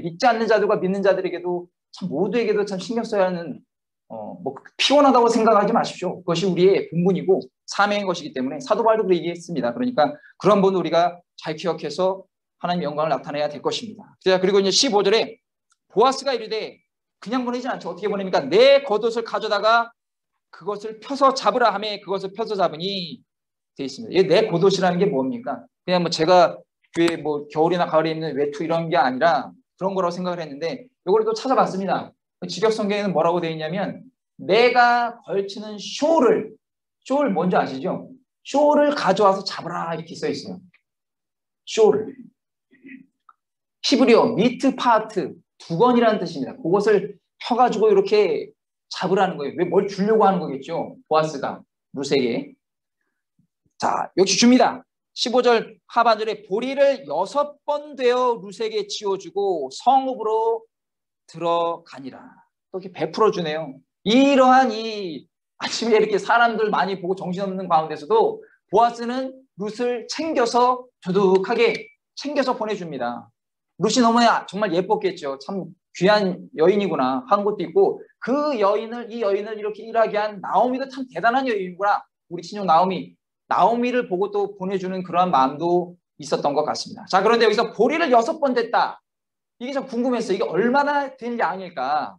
믿지 않는 자들과 믿는 자들에게도 참 모두에게도 참 신경 써야 하는 뭐 피곤하다고 생각하지 마십시오. 그것이 우리의 본분이고 사명인 것이기 때문에 사도 바울도 그렇게 얘기했습니다. 그러니까 그런 분을 우리가 잘 기억해서 하나님의 영광을 나타내야 될 것입니다. 그리고 이제 15절에 보아스가 이르되 그냥 보내지 않죠. 어떻게 보냅니까? 내 겉옷을 가져다가 그것을 펴서 잡으라 하매 그것을 펴서 잡으니 되어 있습니다. 내 겉옷이라는 게 뭡니까? 그냥 뭐 제가 교회 뭐 겨울이나 가을에 입는 외투 이런 게 아니라 그런 거라고 생각을 했는데 이걸 또 찾아봤습니다. 직역성경에는 뭐라고 되어 있냐면 내가 걸치는 숄을 뭔지 아시죠? 숄을 가져와서 잡으라 이렇게 써 있어요. 숄을. 히브리어 미트 파트 두건이라는 뜻입니다. 그것을 펴가지고 이렇게 잡으라는 거예요. 왜 뭘 주려고 하는 거겠죠? 보아스가 룻에게. 자, 역시 줍니다. 15절 하반절에 보리를 6번 되어 룻에게 지어주고 성읍으로 들어가니라. 또 이렇게 베풀어 주네요. 이러한 이 아침에 이렇게 사람들 많이 보고 정신없는 가운데서도 보아스는 룻을 챙겨서 두둑하게 챙겨서 보내줍니다. 룻이 너무 정말 예뻤겠죠. 참 귀한 여인이구나 한 것도 있고, 이 여인을 이렇게 일하게 한 나오미도 참 대단한 여인이구나. 우리 친정 나오미를 보고 또 보내주는 그러한 마음도 있었던 것 같습니다. 자, 그런데 여기서 보리를 6번 됐다. 이게 좀 궁금했어요. 이게 얼마나 된 양일까?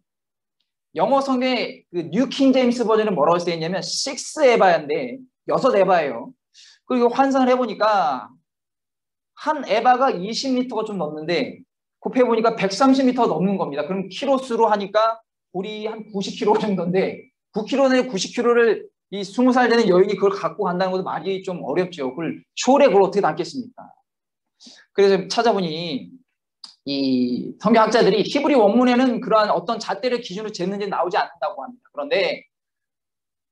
영어 성경의 그 뉴 킹 제임스 버전은 뭐라고 쓰여 있냐면 6 에바인데 6 에바예요. 그리고 환산을 해보니까 한 에바가 20리터가 좀 넘는데 곱해보니까 130m 넘는 겁니다. 그럼 키로수로 하니까 보리 한 90kg 정도인데 9kg에 90kg를 이 20살 되는 여인이 그걸 갖고 간다는 것도 말이 좀 어렵죠. 그걸 쇼에 그걸 어떻게 담겠습니까? 그래서 찾아보니 이 성경학자들이 히브리 원문에는 그러한 어떤 잣대를 기준으로 쟀는지 나오지 않는다고 합니다. 그런데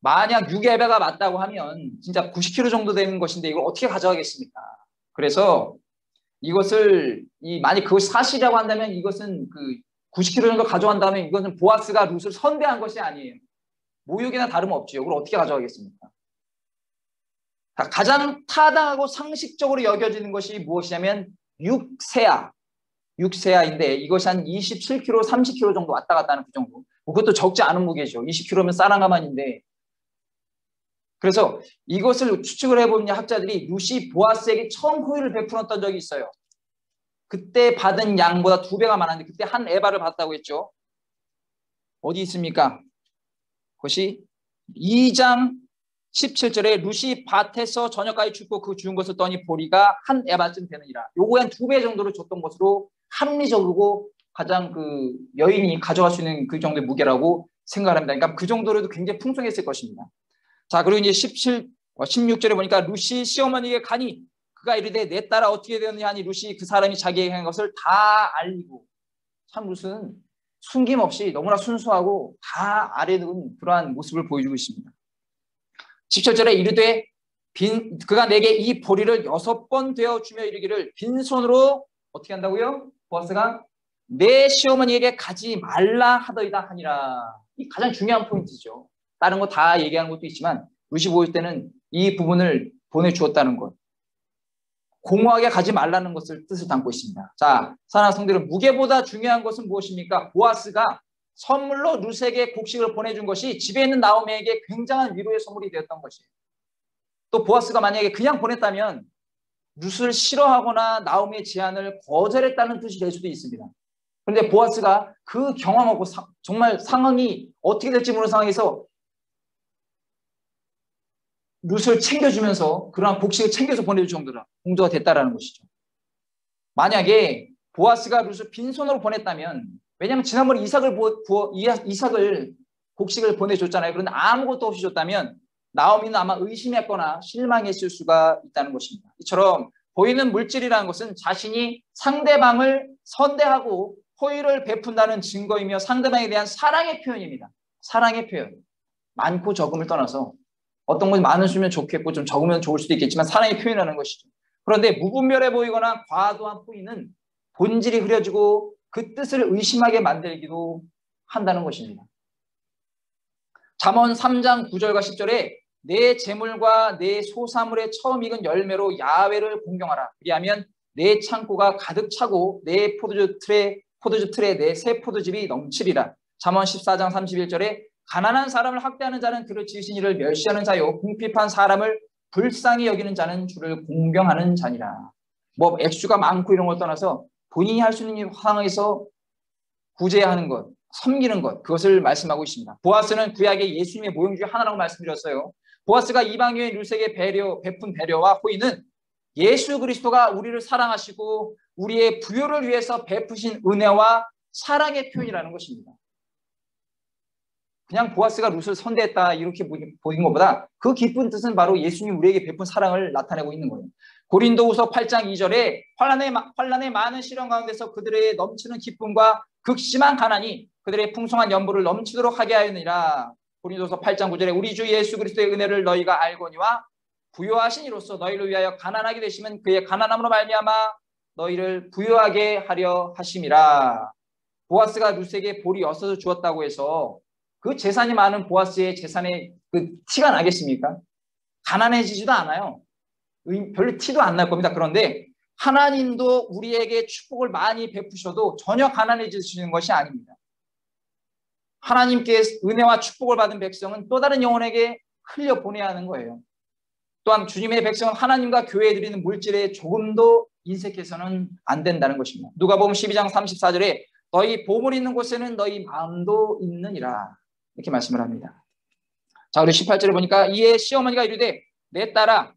만약 6에바가 맞다고 하면 진짜 90kg 정도 되는 것인데 이걸 어떻게 가져가겠습니까? 그래서 이것을 만약 그것이 사실이라고 한다면 이것은 그 90kg 정도 가져간다면 이것은 보아스가 룻을 선대한 것이 아니에요. 모욕이나 다름없지요. 그걸 어떻게 가져가겠습니까? 가장 타당하고 상식적으로 여겨지는 것이 무엇이냐면 6세아인데 이것이 한 27kg, 30kg 정도 왔다 갔다 하는 그 정도. 그것도 적지 않은 무게죠. 20kg면 쌀한가만인데. 그래서 이것을 추측을 해보면 학자들이 룻이 보아스에게 처음 호의를 베풀었던 적이 있어요. 그때 받은 양보다 2배가 많았는데 그때 한 에바를 받았다고 했죠. 어디 있습니까? 그것이 2장 17절에 룻이 밭에서 저녁까지 줍고 그 주운 것을 떠니 보리가 한 에바쯤 되느니라. 요거에 한 2배 정도를 줬던 것으로 합리적이고 가장 그 여인이 가져갈 수 있는 그 정도의 무게라고 생각합니다. 그러니까 그 정도로도 굉장히 풍성했을 것입니다. 자, 그리고 이제 16절에 보니까 룻이 시어머니에게 가니 그가 이르되 내 딸아 어떻게 되었느냐 하니 룻이 그 사람이 자기에게 한 것을 다 알리고, 참 룻은 숨김없이 너무나 순수하고 다 아뢰는 그러한 모습을 보여주고 있습니다. 17절에 이르되 그가 내게 이 보리를 6번 되어 주며 이르기를 빈손으로 어떻게 한다고요? 보아스가 내 시어머니에게 가지 말라 하더이다 하니라. 이 가장 중요한 포인트죠. 다른 거 다 얘기하는 것도 있지만 룻이 보일 때는 이 부분을 보내주었다는 것, 공허하게 가지 말라는 것을 뜻을 담고 있습니다. 자, 사랑하는 성도들, 무게보다 중요한 것은 무엇입니까? 보아스가 선물로 룻에게 곡식을 보내준 것이 집에 있는 나오미에게 굉장한 위로의 선물이 되었던 것이에요. 또 보아스가 만약에 그냥 보냈다면 룻을 싫어하거나 나오미의 제안을 거절했다는 뜻이 될 수도 있습니다. 그런데 보아스가 그 경험하고 정말 상황이 어떻게 될지 모르는 상황에서 룻을 챙겨주면서 그러한 곡식을 챙겨서 보내줄 정도라 공조가 됐다라는 것이죠. 만약에 보아스가 룻을 빈손으로 보냈다면, 왜냐하면 지난번에 이삭을 곡식을 보내줬잖아요. 그런데 아무것도 없이 줬다면 나오미는 아마 의심했거나 실망했을 수가 있다는 것입니다. 이처럼 보이는 물질이라는 것은 자신이 상대방을 선대하고 호의를 베푼다는 증거이며 상대방에 대한 사랑의 표현입니다. 사랑의 표현. 많고 적음을 떠나서 어떤 것이 많으시면 좋겠고 좀 적으면 좋을 수도 있겠지만 사랑의 표현하는 것이죠. 그런데 무분별해 보이거나 과도한 호의는 본질이 흐려지고 그 뜻을 의심하게 만들기도 한다는 것입니다. 잠언 3장 9절과 10절에 내 재물과 내 소사물의 처음 익은 열매로 야훼를 공경하라. 그리하면 내 창고가 가득 차고 내 포도주 틀에 내 새 포도즙이 넘치리라. 잠언 14장 31절에 가난한 사람을 학대하는 자는 그를 지으신 이를 멸시하는 자요 궁핍한 사람을 불쌍히 여기는 자는 주를 공경하는 자니라. 뭐 액수가 많고 이런 걸 떠나서 본인이 할 수 있는 상황에서 구제하는 것, 섬기는 것, 그것을 말씀하고 있습니다. 보아스는 구약의 예수님의 모형 중에 하나라고 말씀드렸어요. 보아스가 이방 여인 룻에게 베푼 배려와 호의는 예수 그리스도가 우리를 사랑하시고 우리의 부요를 위해서 베푸신 은혜와 사랑의 표현이라는 것입니다. 그냥 보아스가 룻을 선대했다 이렇게 보인 것보다 그 깊은 뜻은 바로 예수님이 우리에게 베푼 사랑을 나타내고 있는 거예요. 고린도후서 8장 2절에 환난의 많은 시련 가운데서 그들의 넘치는 기쁨과 극심한 가난이 그들의 풍성한 연보를 넘치도록 하게 하였느니라. 고린도서 8장 9절에 우리 주 예수 그리스도의 은혜를 너희가 알거니와 부요하신 이로써 너희를 위하여 가난하게 되시면 그의 가난함으로 말미암아 너희를 부요하게 하려 하심이라. 보아스가 루스에게 볼이 없어서 주었다고 해서 그 재산이 많은 보아스의 재산에 그 티가 나겠습니까? 가난해지지도 않아요. 별로 티도 안 날 겁니다. 그런데 하나님도 우리에게 축복을 많이 베푸셔도 전혀 가난해지시는 것이 아닙니다. 하나님께 은혜와 축복을 받은 백성은 또 다른 영혼에게 흘려보내야 하는 거예요. 또한 주님의 백성은 하나님과 교회에 드리는 물질에 조금도 인색해서는 안 된다는 것입니다. 누가복음 12장 34절에 너희 보물 있는 곳에는 너희 마음도 있느니라 이렇게 말씀을 합니다. 자, 그리고 18절에 보니까 이에 시어머니가 이르되 내 딸아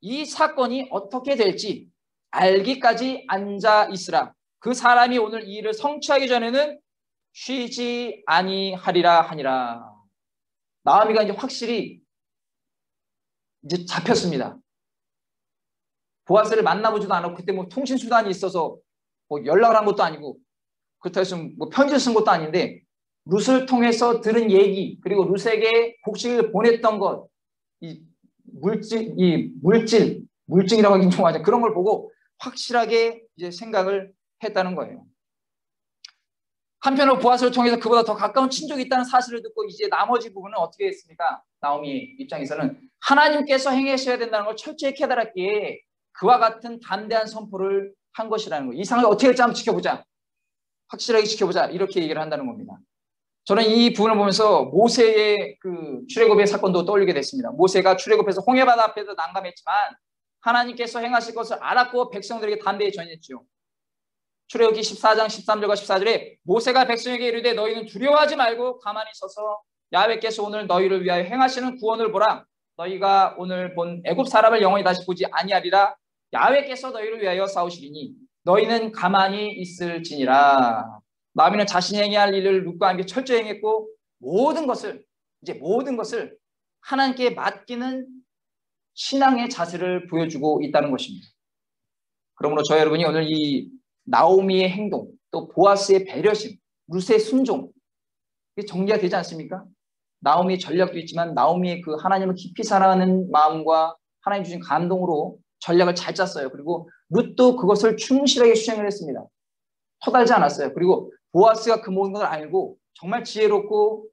이 사건이 어떻게 될지 알기까지 앉아 있으라. 그 사람이 오늘 이 일을 성취하기 전에는 쉬지 아니하리라 하니라. 나오미가 이제 확실히 이제 잡혔습니다. 보아스를 만나보지도 않았고 그때 뭐 통신 수단이 있어서 뭐 연락을 한 것도 아니고 그렇다고 해서 뭐 편지를 쓴 것도 아닌데 룻을 통해서 들은 얘기 그리고 룻에게 곡식을 보냈던 것, 이 물증이라고 하긴 좀 하죠. 그런 걸 보고 확실하게 이제 생각을 했다는 거예요. 한편으로 보아스를 통해서 그보다 더 가까운 친족이 있다는 사실을 듣고 이제 나머지 부분은 어떻게 했습니까? 나오미 입장에서는 하나님께서 행하셔야 된다는 걸 철저히 깨달았기에 그와 같은 담대한 선포를 한 것이라는 거예요. 이 상황이 어떻게 될지 한번 지켜보자. 확실하게 지켜보자. 이렇게 얘기를 한다는 겁니다. 저는 이 부분을 보면서 모세의 그 출애굽의 사건도 떠올리게 됐습니다. 모세가 출애굽해서 홍해바다 앞에서 난감했지만 하나님께서 행하실 것을 알았고 백성들에게 담대히 전했죠. 출애굽기 14장 13절과 14절에 모세가 백성에게 이르되 너희는 두려워하지 말고 가만히 서서 야훼께서 오늘 너희를 위하여 행하시는 구원을 보라. 너희가 오늘 본 애굽 사람을 영원히 다시 보지 아니하리라. 야훼께서 너희를 위하여 싸우시리니 너희는 가만히 있을지니라. 나오미는 자신이 행해야 할 일을 룻과 함께 철저히 행했고 모든 것을 하나님께 맡기는 신앙의 자세를 보여주고 있다는 것입니다. 그러므로 저희 여러분이 오늘 이 나오미의 행동, 또 보아스의 배려심, 룻의 순종 이게 정리가 되지 않습니까? 나오미의 전략도 있지만 나오미의 그 하나님을 깊이 사랑하는 마음과 하나님 주신 감동으로 전략을 잘 짰어요. 그리고 룻도 그것을 충실하게 수행을 했습니다. 터달지 않았어요. 그리고 보아스가 그 모든 걸 알고 정말 지혜롭고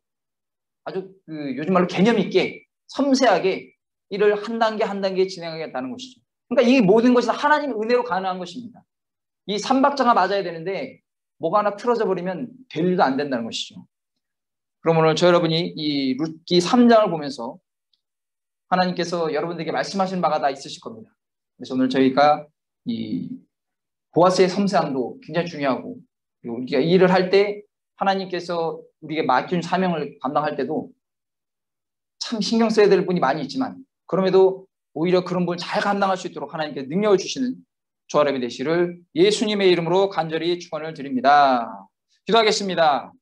아주 그 요즘 말로 개념 있게 섬세하게 일을 한 단계 한 단계 진행하겠다는 것이죠. 그러니까 이 모든 것이 하나님의 은혜로 가능한 것입니다. 이 삼박자가 맞아야 되는데 뭐가 하나 틀어져 버리면 될 일도 안 된다는 것이죠. 그럼 오늘 저 여러분이 이 룻기 3장을 보면서 하나님께서 여러분들에게 말씀하시는 바가 다 있으실 겁니다. 그래서 오늘 저희가 이 보아스의 섬세함도 굉장히 중요하고 그리고 우리가 이 일을 할 때 하나님께서 우리에게 맡긴 사명을 감당할 때도 참 신경 써야 될 분이 많이 있지만 그럼에도 오히려 그런 분을 잘 감당할 수 있도록 하나님께 능력을 주시는 저와 여러분이 되시기를 예수님의 이름으로 간절히 축원을 드립니다. 기도하겠습니다.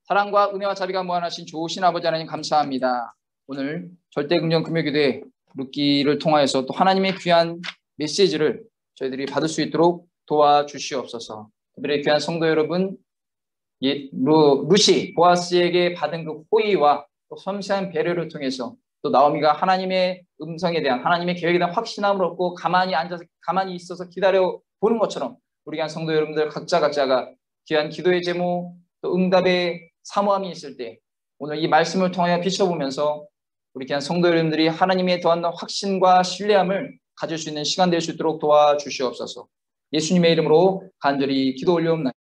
사랑과 은혜와 자비가 무한하신 좋으신 아버지 하나님 감사합니다. 오늘 절대긍정 금요기도회 룻기를 통하여서 또 하나님의 귀한 메시지를 저희들이 받을 수 있도록 도와주시옵소서. 특별히 귀한 성도 여러분, 룻이 보아스에게 받은 그 호의와 또 섬세한 배려를 통해서 또 나오미가 하나님의 음성에 대한 하나님의 계획에 대한 확신함을 얻고 가만히 있어서 기다려 보는 것처럼 우리 귀한 성도 여러분들 각자가 귀한 기도의 제목 또 응답의 사모함이 있을 때 오늘 이 말씀을 통하여 비춰보면서 우리 귀한 성도 여러분들이 하나님에 더한 확신과 신뢰함을 가질 수 있는 시간 될 수 있도록 도와주시옵소서. 예수님의 이름으로 간절히 기도 올려옵나이다.